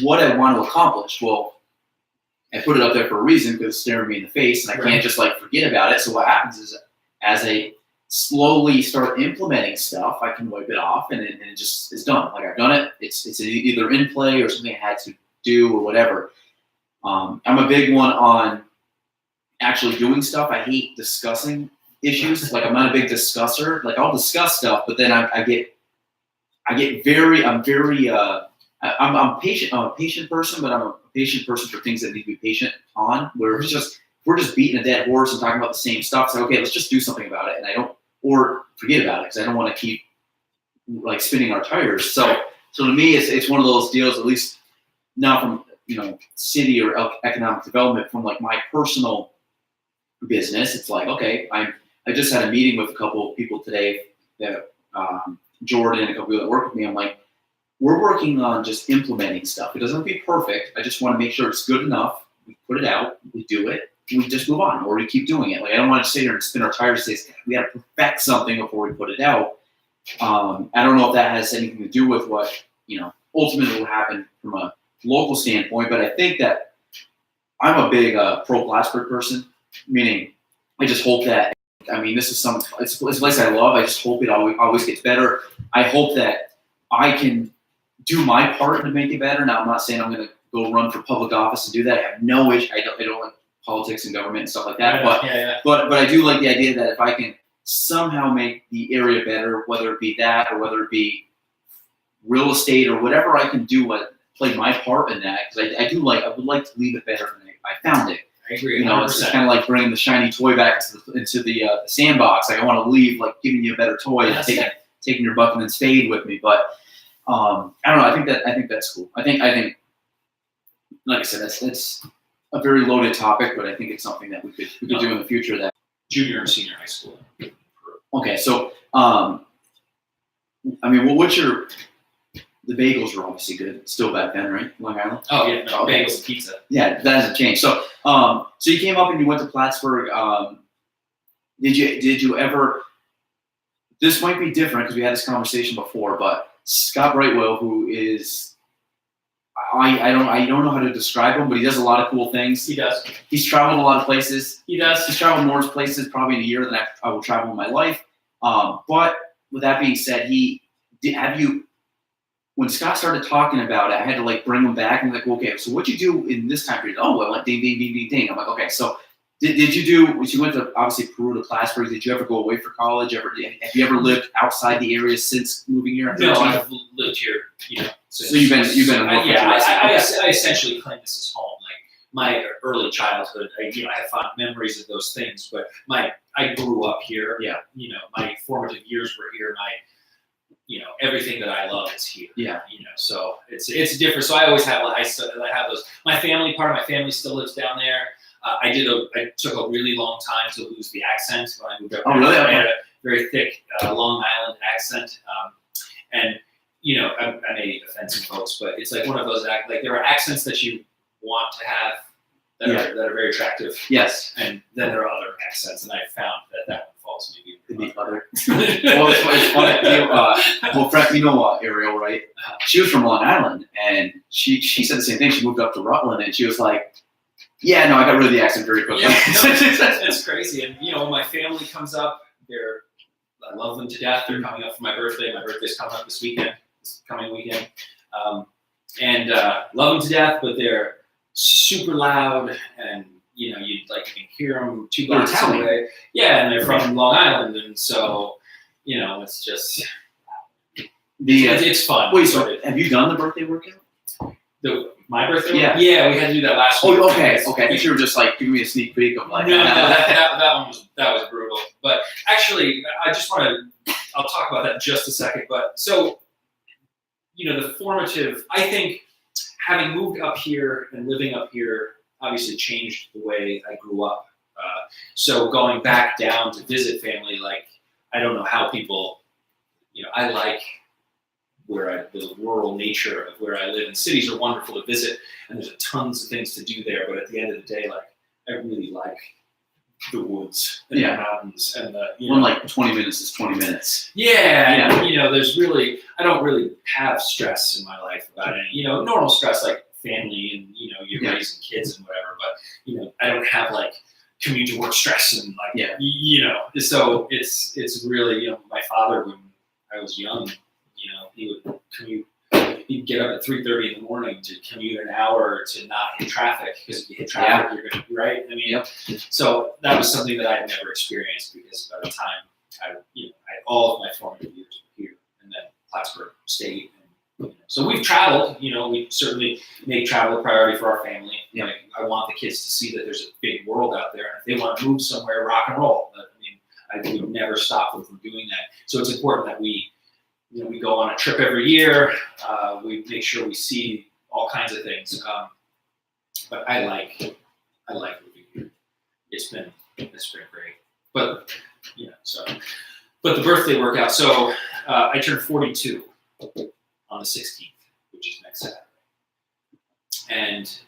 what I want to accomplish. Well, I put it up there for a reason because it's staring me in the face and I can't just like forget about it. So what happens is as I slowly start implementing stuff, I can wipe it off and it just is done. Like I've done it. It's either in play or something I had to do or whatever. I'm a big one on actually doing stuff. I hate discussing issues. Like I'm not a big discusser. Like I'll discuss stuff, but then I'm patient. I'm a patient person, but I'm a patient person for things that need to be patient on. Where we're just beating a dead horse and talking about the same stuff. So okay, let's just do something about it, or forget about it because I don't want to keep like spinning our tires. So to me, it's one of those deals. At least not from city or economic development, from like my personal business. It's like okay, I just had a meeting with a couple of people today that Jordan and a couple people that work with me. I'm like, we're working on just implementing stuff. It doesn't have to be perfect. I just want to make sure it's good enough. We put it out, we do it, and we just move on, or we keep doing it. Like I don't want to sit here and spin our tires and say we got to perfect something before we put it out. I don't know if that has anything to do with what ultimately will happen from a local standpoint, but I think that I'm a big pro Plattsburgh person. Meaning, I just hope that. I mean, this is it's a place I love. I just hope it always gets better. I hope that I can do my part to make it better. Now, I'm not saying I'm going to go run for public office and do that. I have no issue. I don't like politics and government and stuff like that. But I do like the idea that if I can somehow make the area better, whether it be that or whether it be real estate or whatever I can do, play my part in that. Because I would like to leave it better than I found it. I agree. It's kind of like bringing the shiny toy back into the sandbox. Like I want to leave, like giving you a better toy, taking your Buckman and Spade with me. But I don't know. I think that's cool. I think, like I said, that's a very loaded topic, but I think it's something that we could do in the future. That junior and senior high school. Okay, so what's your? The bagels were obviously good. Still back then, right? Long Island. Oh yeah, no, okay. Bagels and pizza. Yeah, that hasn't changed. So, so you came up and you went to Plattsburgh. Did you ever? This might be different because we had this conversation before, but Scott Brightwell, who is, I don't know how to describe him, but he does a lot of cool things. He does. He's traveled a lot of places. He does. He's traveled more places probably in a year than I will travel in my life. But with that being said, when Scott started talking about it, I had to like bring him back and be like, okay, so what'd you do in this time period? Oh, I went ding, ding, ding, ding, ding. I'm like, okay, so did you do, when you went to obviously Peru to Plattsburgh, did you ever go away for college? Have you ever lived outside the area since moving here? No, I've lived here, since, so you've been I essentially claim this as home. Like my early childhood, I have fond memories of those things, but I grew up here. Yeah. My formative years were here. Everything that I love is here. Yeah. So it's different. So I always have, I have those. Part of my family still lives down there. I took a really long time to lose the accent when I moved up. Oh, really? very thick Long Island accent. And, you know, I may offend some folks, but it's like one of those, like there are accents that you want to have that, are very attractive. Yes. And then there are other accents, and I found that one falls maybe. The other. Well, it's funny. Well, Frank, you know Ariel, right? She was from Long Island, and she said the same thing. She moved up to Rutland, and she was like, "Yeah, no, I got rid of the accent very quickly." Yeah, no, it's crazy. And you know, when my family comes up, I love them to death. They're coming up for my birthday. My birthday's coming up this coming weekend, and love them to death. But they're super loud, and you know, you can hear them 2 blocks away. Yeah, and they're from Long Island, and so you know, it's just it's fun. Wait, so have you done the birthday workout? My birthday? Yeah. Yeah, we had to do that last week. Oh, okay. I think you were just like giving me a sneak peek of like. No, that was brutal. But actually, I'll talk about that in just a second. But so, you know, the formative, I think, having moved up here and living up here obviously changed the way I grew up. So going back down to visit family, like, I don't know how people, you know, I like the rural nature of where I live, and cities are wonderful to visit, and there's tons of things to do there. But at the end of the day, like, I really like the woods and the mountains and the, you know, like 20 minutes is 20 minutes. Yeah. And, you know, I don't really have stress in my life about any, you know, normal stress like family and, you know, you're raising kids and whatever, but, you know, I don't have like commute to work stress and like, you know, so it's really, you know, my father, when I was young, you know, he would commute. He'd get up at 3:30 in the morning to commute an hour to not hit traffic, because if you hit traffic, you're going to be right. I mean, so that was something that I had never experienced, because by the time I all of my formative years were here, and then Plattsburgh State. And, you know, so we've traveled. You know, we certainly make travel a priority for our family. Yeah. Like, I want the kids to see that there's a big world out there, and if they want to move somewhere, rock and roll. But, I mean, I would never stop them from doing that. So it's important that we go on a trip every year. We make sure we see all kinds of things. But I like living here. It's been great. But you know, but the birthday workout. So I turned 42 on the 16th, which is next Saturday, and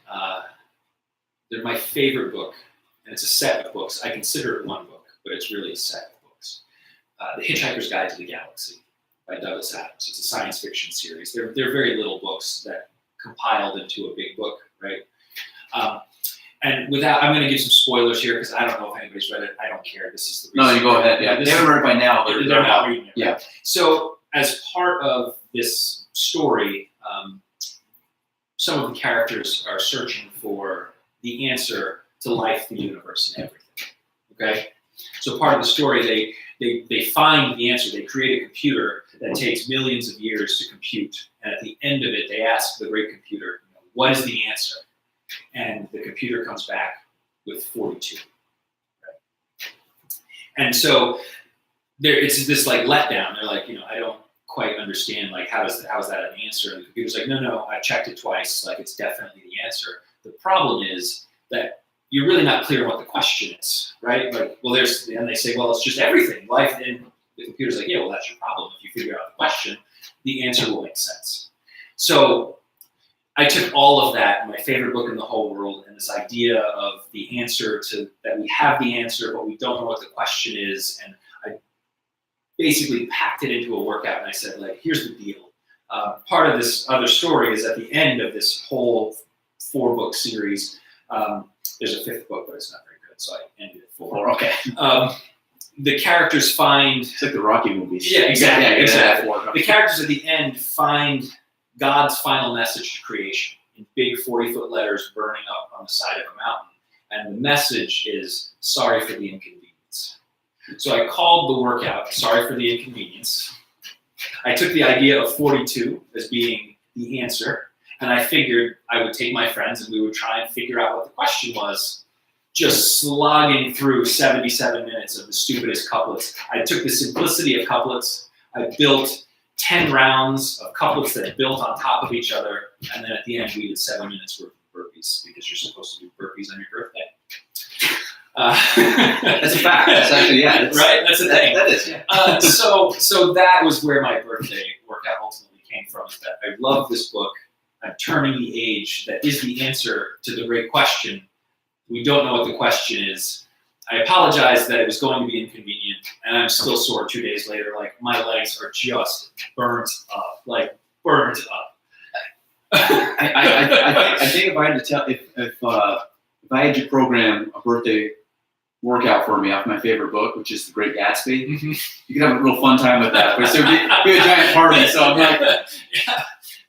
they're my favorite book, and it's a set of books. I consider it one book, but it's really a set of books. The Hitchhiker's Guide to the Galaxy by Douglas Adams. It's a science fiction series. They're very little books that compiled into a big book, right? And without, I'm going to give some spoilers here, because I don't know if anybody's read it. I don't care. This is the reason. No, you go ahead. Yeah, they haven't read it by now. They're not reading it. Yeah. Right? So as part of this story, some of the characters are searching for the answer to life, the universe, and everything. Okay. So part of the story, they find the answer. They create a computer that takes millions of years to compute, and at the end of it, they ask the great computer, you know, "What is the answer?" And the computer comes back with 42. Right? And so it's this like letdown. They're like, you know, I don't quite understand. Like, how is that an answer? And the computer's like, no, I checked it twice. Like, it's definitely the answer. The problem is that you're really not clear what the question is, right? Like, well, and they say, well, it's just everything, life. And the computer's like, yeah, well, that's your problem. If you figure out the question, the answer will make sense. So I took all of that, my favorite book in the whole world, and this idea of the answer that we have the answer, but we don't know what the question is. And I basically packed it into a workout, and I said, like, here's the deal. Part of this other story is at the end of this whole 4-book series. There's a 5th book, but it's not very good, so I ended it 4. Okay. The characters find... It's like the Rocky movies. Yeah, exactly. Yeah, exactly. The characters at the end find God's final message to creation in big 40-foot letters burning up on the side of a mountain. And the message is, sorry for the inconvenience. So I called the workout, sorry for the inconvenience. I took the idea of 42 as being the answer, and I figured I would take my friends and we would try and figure out what the question was, just slogging through 77 minutes of the stupidest couplets. I took the simplicity of couplets. I built 10 rounds of couplets that built on top of each other, and then at the end we did 7 minutes worth of burpees, because you're supposed to do burpees on your birthday. That's a fact. That's actually, yeah. Right? That's the thing. That is, yeah. So that was where my birthday workout ultimately came from. Is that I love this book. I'm turning the age that is the answer to the great question. We don't know what the question is. I apologize that it was going to be inconvenient, and I'm still sore 2 days later. Like, my legs are just burnt up. Like, burnt up. I think if I had to tell, if I had to program a birthday workout for me off my favorite book, which is The Great Gatsby, you could have a real fun time with that. But it would be a giant party. So I'm like,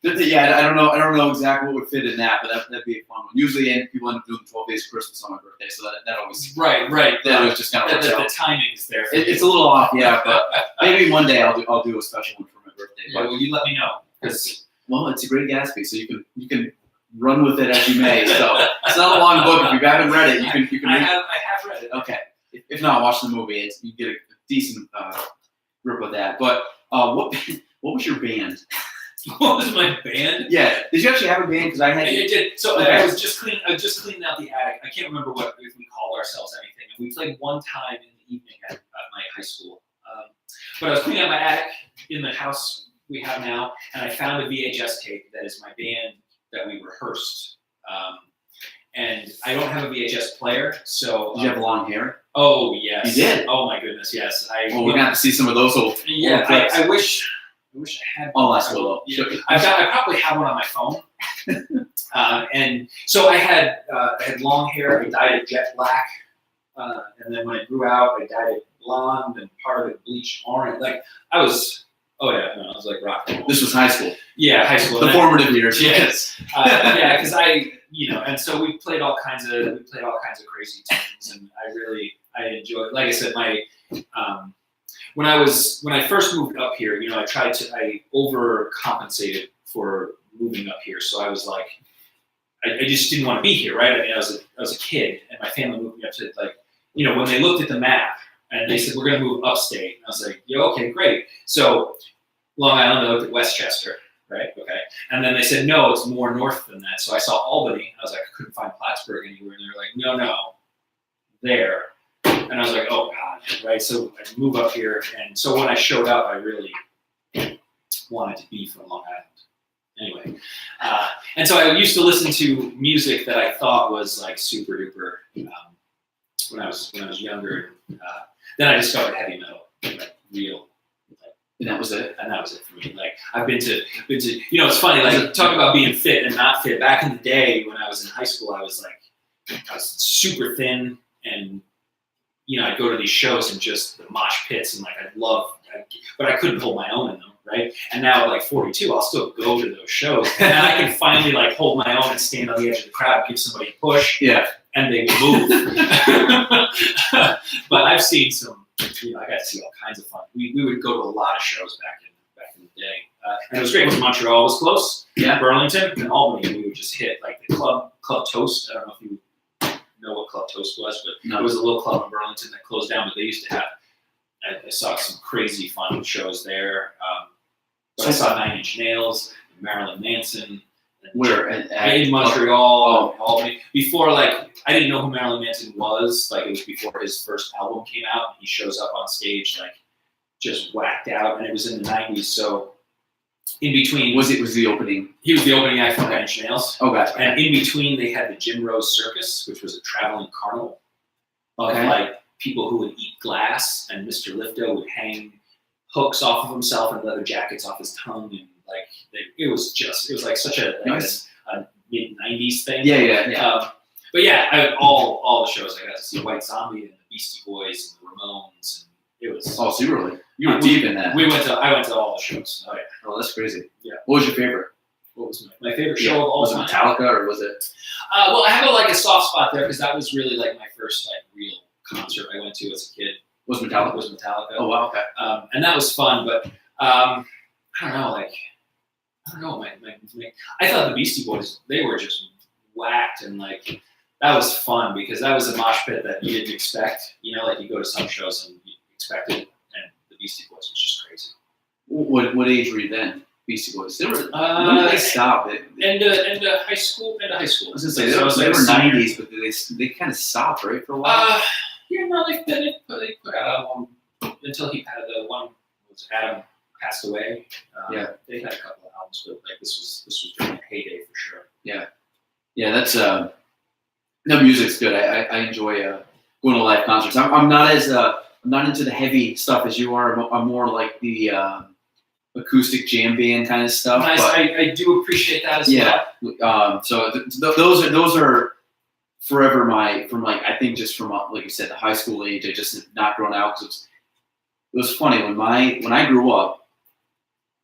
yeah, I don't know exactly what would fit in that, but that'd be a fun one. Usually, people end up doing 12 Days of Christmas on my birthday, so that always right. That always just kind of works out. The timing is there. It's a little off, yeah, but maybe one day I'll do a special one for my birthday. Yeah, well, you let me know, because it's a Great Gatsby, so you can run with it as you may. So it's not a long book. If you haven't read it, you can. I have read it. Okay, if not, watch the movie. You get a decent grip of that. But what was your band? What was my band? Yeah, did you actually have a band? Because I had. I did. So okay. I was just cleaning out the attic. I can't remember if we called ourselves anything. And we played one time in the evening at my high school. But I was cleaning out my attic in the house we have now, and I found a VHS tape that is my band that we rehearsed. And I don't have a VHS player, so. Did you have long hair? Oh yes. You did. Oh my goodness, yes. Well, we're gonna have to see some of those old. Yeah, old clips. I wish I had. Oh, that's cool. Yeah, I probably have one on my phone. And so I had long hair. I dyed it jet black, and then when it grew out, I dyed it blonde and part of it bleached orange. Like I was. Oh yeah, no, I was like rock and roll. This was high school. Yeah, high school. The formative years. Yes. Yeah, because and so we played all kinds of crazy tunes, and I enjoyed. Like I said, when I first moved up here, I overcompensated for moving up here. So I was like, I just didn't want to be here, right? I mean, I was a kid, and my family moved me up to when they looked at the map and they said we're going to move upstate, and I was like, yeah, okay, great. So Long Island, I looked at Westchester. Right. Okay. And then they said, no, it's more north than that. So I saw Albany. I was like, I couldn't find Plattsburgh anywhere. And they were like, no, there. And I was like, oh God. Right. So I moved up here. And so when I showed up, I really wanted to be from Long Island. Anyway. And so I used to listen to music that I thought was like super duper when I was younger. Then I discovered heavy metal, like real. And that was it. And that was it for me. Like I've been to. It's funny. Like talk about being fit and not fit. Back in the day when I was in high school, I was super thin, and I'd go to these shows and just the mosh pits, and like but I couldn't hold my own in them, right? And now at like 42, I'll still go to those shows, and I can finally like hold my own and stand on the edge of the crowd, give somebody a push, yeah, and they move. But I've seen some. I got to see all kinds of fun. We would go to a lot of shows back in the day, and it was great. Montreal was close. Yeah, Burlington and Albany. We would just hit like the Club Toast. I don't know if you know what Club Toast was, but no. It was a little club in Burlington that closed down. But they used to have. I saw some crazy fun shows there. I saw 9 Inch Nails, Marilyn Manson. Where in Montreal, and Albany. Before, I didn't know who Marilyn Manson was. Like, it was before his first album came out. And he shows up on stage, just whacked out, and it was in the 90s. So, in between, was the opening? He was the opening act for 9 Inch Nails. Oh, gotcha. And in between, they had the Jim Rose Circus, which was a traveling carnival of people who would eat glass, and Mr. Lifto would hang hooks off of himself and leather jackets off his tongue, and it was like such a nice. a mid-90s thing. Yeah. But yeah, all the shows I got to see, White Zombie and the Beastie Boys and the Ramones, and it was. Oh, so you were deep in that. I went to all the shows. Oh yeah. Oh, that's crazy. Yeah. What was your favorite? What was my favorite show of all was time? Was it Metallica or was it? Well, I have a soft spot there because that was really my first real concert I went to as a kid. Was Metallica? Was Metallica. Oh wow, okay. And that was fun, but I don't know, I thought the Beastie Boys, they were just whacked, and that was fun because that was a mosh pit that you didn't expect. You go to some shows and you expect it, and the Beastie Boys was just crazy. What age were you then? Beastie Boys? They were, when did they stop? And high school. I was gonna say So they I was were like a senior. 90s, but they kind of stopped right for a while. Yeah, no, they put out an album until he had the one was Adam passed away. Yeah. They had a couple of albums, but like this was during the heyday for sure. Yeah, that's the music's good. I enjoy going to live concerts. I'm not into the heavy stuff as you are. I'm more like the acoustic jam band kind of stuff. Nice. But, I do appreciate that as well. so those are forever I think just from like you said, the high school age. I just have not grown out because it was funny when I grew up.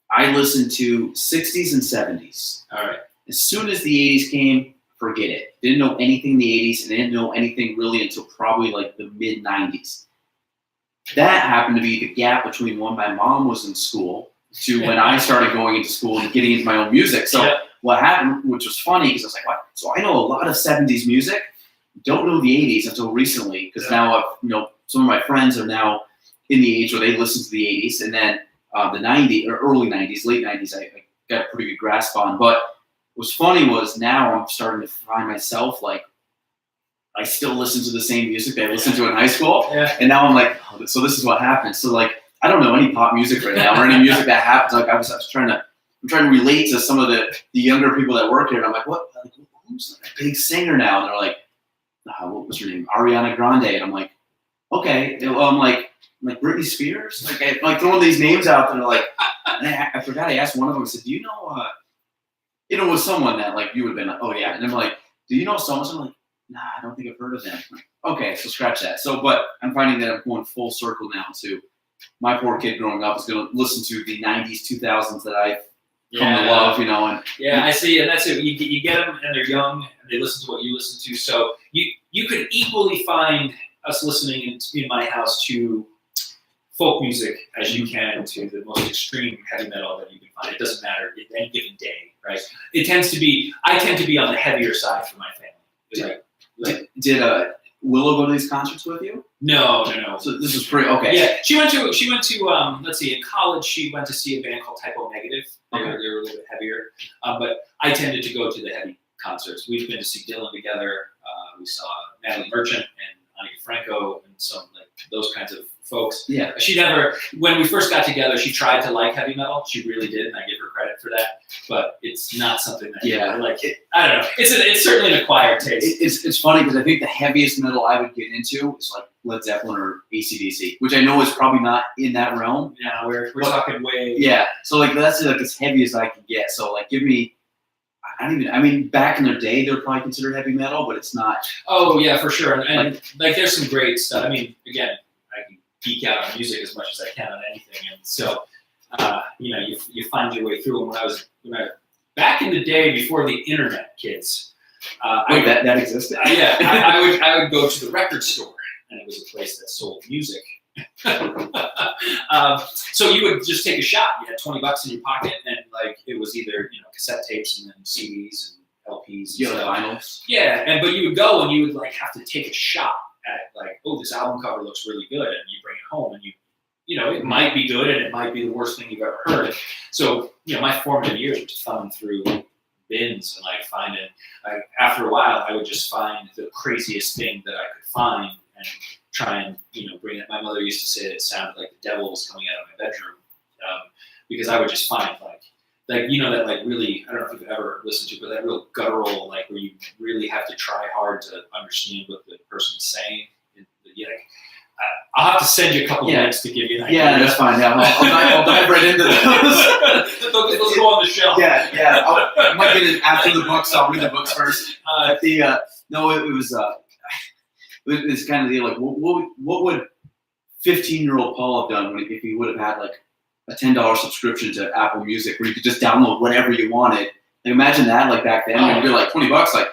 I listened to 60s and 70s. All right. As soon as the 80s came, forget it. Didn't know anything in the 80s and didn't know anything really until probably like the mid 90s. That happened to be the gap between when my mom was in school to when I started going into school and getting into my own music. So what happened, which was funny, because I was like, what? So I know a lot of 70s music, don't know the 80s until recently, because now some of my friends are now in the age where they listen to the 80s, and then the 90s or early 90s, late 90s, I got a pretty good grasp on. But what's funny was now I'm starting to find myself like I still listen to the same music that I listened to in high school, and now I'm like, oh, so this is what happens. So like I don't know any pop music right now or any music that happens. Like I'm trying to relate to some of the younger people that work here, and I'm like, what? Like, who's like a big singer now? And they're like, what was her name? Ariana Grande, and I'm like, okay. Well, I'm like Britney Spears. Like I'm like throwing these names out there, like, and I forgot. I asked one of them. I said, do you know? It was someone that like you would have been like, oh yeah, and I'm like, do you know someone? I'm like, nah, I don't think I've heard of them. Like, okay, so scratch that. So, but I'm finding that I'm going full circle now to my poor kid growing up is going to listen to the 90s, 2000s that I've come to love, and I see, and that's it. You get them, and they're young, and they listen to what you listen to. So you could equally find us listening in my house to folk music as you can to the most extreme heavy metal that you can find. It doesn't matter at any given day, right? I tend to be on the heavier side for my family. Did Willow go to these concerts with you? No. So this is pretty okay. Yeah, she went to let's see, in college she went to see a band called Typo Negative. They were a little bit heavier, but I tended to go to the heavy concerts. We've been to see Dylan together. We saw Natalie Merchant and Anika Franco and some like those kinds of folks. Yeah. She never, when we first got together, she tried to like heavy metal. She really did, and I give her credit for that. But it's not something that like. I don't know. It's certainly an acquired taste. It's funny because I think the heaviest metal I would get into is like Led Zeppelin or AC/DC, which I know is probably not in that realm. Yeah, we're talking way. Yeah. So like that's like as heavy as I can get. So like give me. I mean, back in their day, they're probably considered heavy metal, but it's not. Oh yeah, for sure. And like there's some great stuff. I mean, again, I can geek out on music as much as I can on anything, and so you find your way through them. When I back in the day before the internet, kids. That existed. I would go to the record store, and it was a place that sold music. So you would just take a shot. You had $20 in your pocket, and like it was either cassette tapes and then CDs and LPs. And vinyls. Yeah, but you would go and you would like have to take a shot at like, oh, this album cover looks really good, and you bring it home and it might be good and it might be the worst thing you've ever heard. So my formative years were just thumbing through bins and like finding. After a while, I would just find the craziest thing that I could find and try and bring it. My mother used to say it sounded like the devil was coming out of my bedroom, because I would just find like that like really, I don't know if you've ever listened to, but that real guttural, like where you really have to try hard to understand what the person's saying. I'll have to send you a couple links to give you an idea. Yeah, that's fine. Yeah, I'll dive right into those. Those go on the shelf. Yeah. I might get it after the books. I'll read the books first. It was kind of the like, what would 15-year-old Paul have done if he would have had like a $10 subscription to Apple Music where you could just download whatever you wanted? Like imagine that, like back then, when you're like $20, like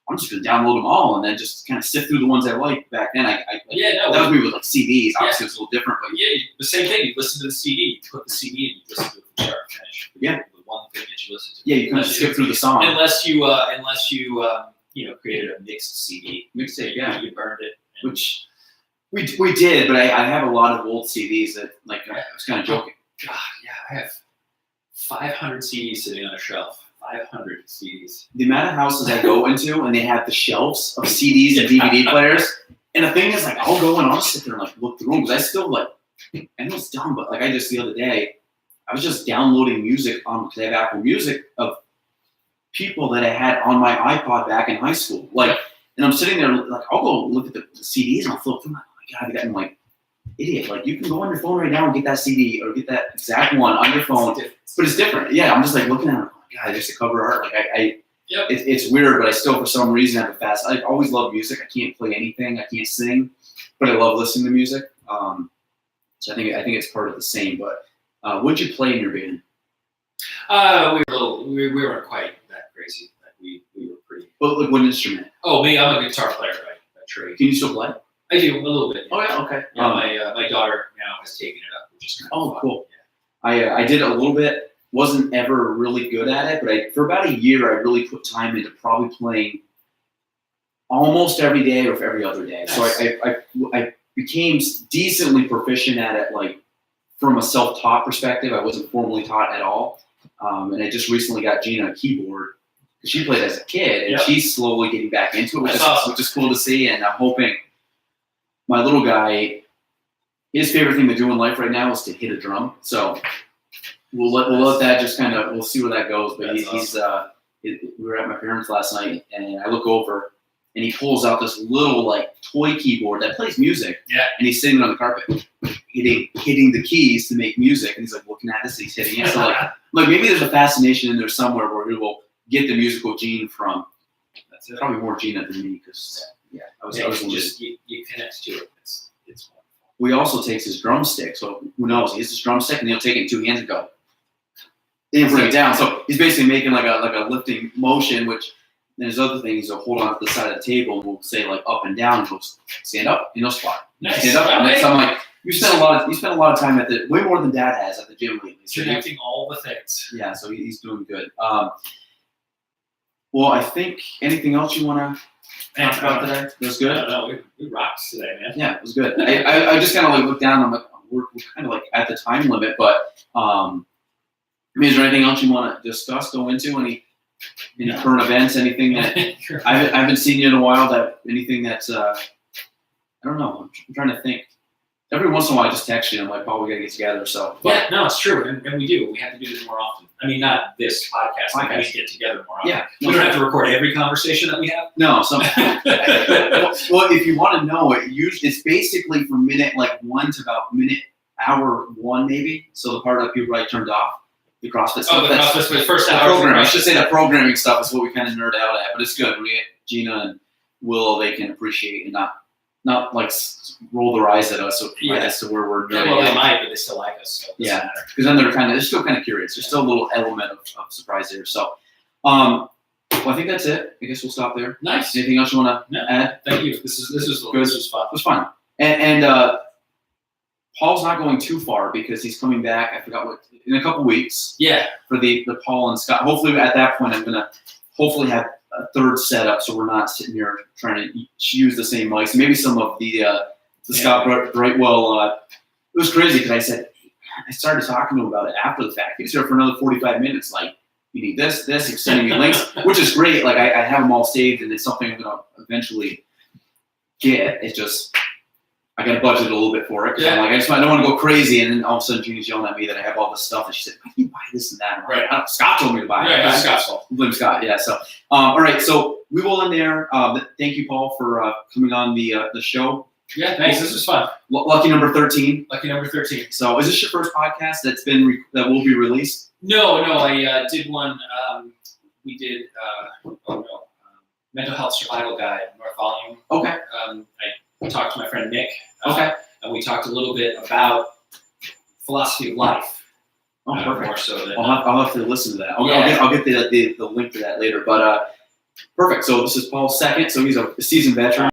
I'm just gonna download them all and then just kind of sift through the ones I liked back then. That was me with like CDs. Obviously, it's a little different, but the same thing. You listen to the CD, you put the CD in, you listen to it from start to finish. The one thing that you listen to. Yeah, you kind of skip through the song unless you created a mixed CD. Mixtape, yeah. You burned it. Which we did, but I have a lot of old CDs that, like, I was kind of joking. God, yeah, I have 500 CDs sitting on a shelf. 500 CDs. The amount of houses I go into and they have the shelves of CDs and DVD players. And the thing is, like, I'll go and I'll sit there and like look through them because I still like, I know it's dumb, but like I just the other day, I was just downloading music because I have Apple Music of people that I had on my iPod back in high school. Like, and I'm sitting there, like, I'll go look at the CDs and I'll flip through. Oh my God, I'm like, idiot. Like, you can go on your phone right now and get that CD or get that exact one on your phone, but it's different. Yeah, I'm just like looking at it. Oh my God, there's the cover art. Like, it's weird, but I still, for some reason, have a fast. I always love music. I can't play anything. I can't sing, but I love listening to music. So I think it's part of the same. But what'd you play in your band? We weren't quite that crazy. Like we were pretty. Well, like, what instrument? Oh, me, I'm a guitar player by trade. Can you still play? I do a little bit. Oh yeah, okay. Yeah, my daughter now has taken it up, which is kind of fun. Cool. Yeah. I did a little bit. Wasn't ever really good at it, but for about a year, I really put time into probably playing almost every day or every other day. Nice. So I became decently proficient at it, like from a self-taught perspective. I wasn't formally taught at all. And I just recently got Gina a keyboard because she played as a kid, and she's slowly getting back into it, which is cool to see. And I'm hoping my little guy, his favorite thing to do in life right now is to hit a drum. So we'll let that just kind of, we'll see where that goes. But we were at my parents' last night, and I look over, and he pulls out this little like toy keyboard that plays music. Yeah. And he's sitting on the carpet, hitting the keys to make music, and he's like looking at this, and he's hitting it. So like maybe there's a fascination in there somewhere where he will get the musical gene from. That's it. Probably more Gina than me, because I was just you connect to it. It's wonderful. We also takes his drumstick, so who knows? He has his drumstick, and he'll take it in two hands and go. And bring it down. So he's basically making like a lifting motion, which then his other thing is he'll hold on to the side of the table and we'll say like up and down, and he'll stand up and he'll squat. Nice. Stand up. And so I'm like, you spent a lot of time at the, way more than Dad has at the gym lately. So connecting all the things. Yeah, so he's doing good. Well, I think anything else you want to talk about today? That was good? No, we rocked today, man. Yeah, it was good. I just kind of like looked down and I'm like, we're kind of like at the time limit, but I mean, is there anything else you want to discuss, go into? Any current events, anything that I haven't seen you in a while, anything that's, I don't know, I'm trying to think. Every once in a while I just text you and I'm like, oh, we got to get together. So yeah, no, it's true. And we do. We have to do this more often. I mean, not this podcast. We need to get together more often. Yeah. We don't have to record every conversation that we have. No. Well, if you want to know it, it's basically from minute like 1 to about hour 1 maybe. So the part that people turned off. The CrossFit stuff. Oh, the CrossFit first hour. Programming. I should say that programming stuff is what we kind of nerd out at, but it's good. We get Gina and Will, they can appreciate and not like roll their eyes at us as to where we're nerding out. They might, but they still like us. So because then they're still kind of curious. There's still a little element of surprise there. So, well, I think that's it. I guess we'll stop there. Nice. Anything else you want to add? Thank you. This was good. This was fun. It was fun. And Paul's not going too far because he's coming back. I forgot in a couple weeks. Yeah. For the Paul and Scott. Hopefully at that point I'm gonna have a third setup so we're not sitting here trying to use the same mics. Maybe some of the Scott Brightwell. It was crazy because I started talking to him about it after the fact. He was here for another 45 minutes. Like, you need this. He's sending me links, which is great. Like I have them all saved, and it's something I'm gonna eventually get. It's just. I got to budget a little bit for it. I'm like, I don't want to go crazy. And then all of a sudden, Jeannie's yelling at me that I have all this stuff. And she said, why do you buy this and that? And right. Scott told me to buy it. Yeah, Scott's fault. Blame Scott. Yeah. So, all right. So we will end there. Thank you, Paul, for coming on the show. Yeah, thanks. This was fun. Lucky number 13. Lucky number 13. So, is this your first podcast that will be released? No. I did one. We did. Mental Health Survival Guide, North Volume. Okay. I talked to my friend Nick. And we talked a little bit about philosophy of life. Oh, perfect. More so than, I'll have to listen to that. I'll get the link to that later. But perfect. So this is Paul's second. So he's a seasoned veteran.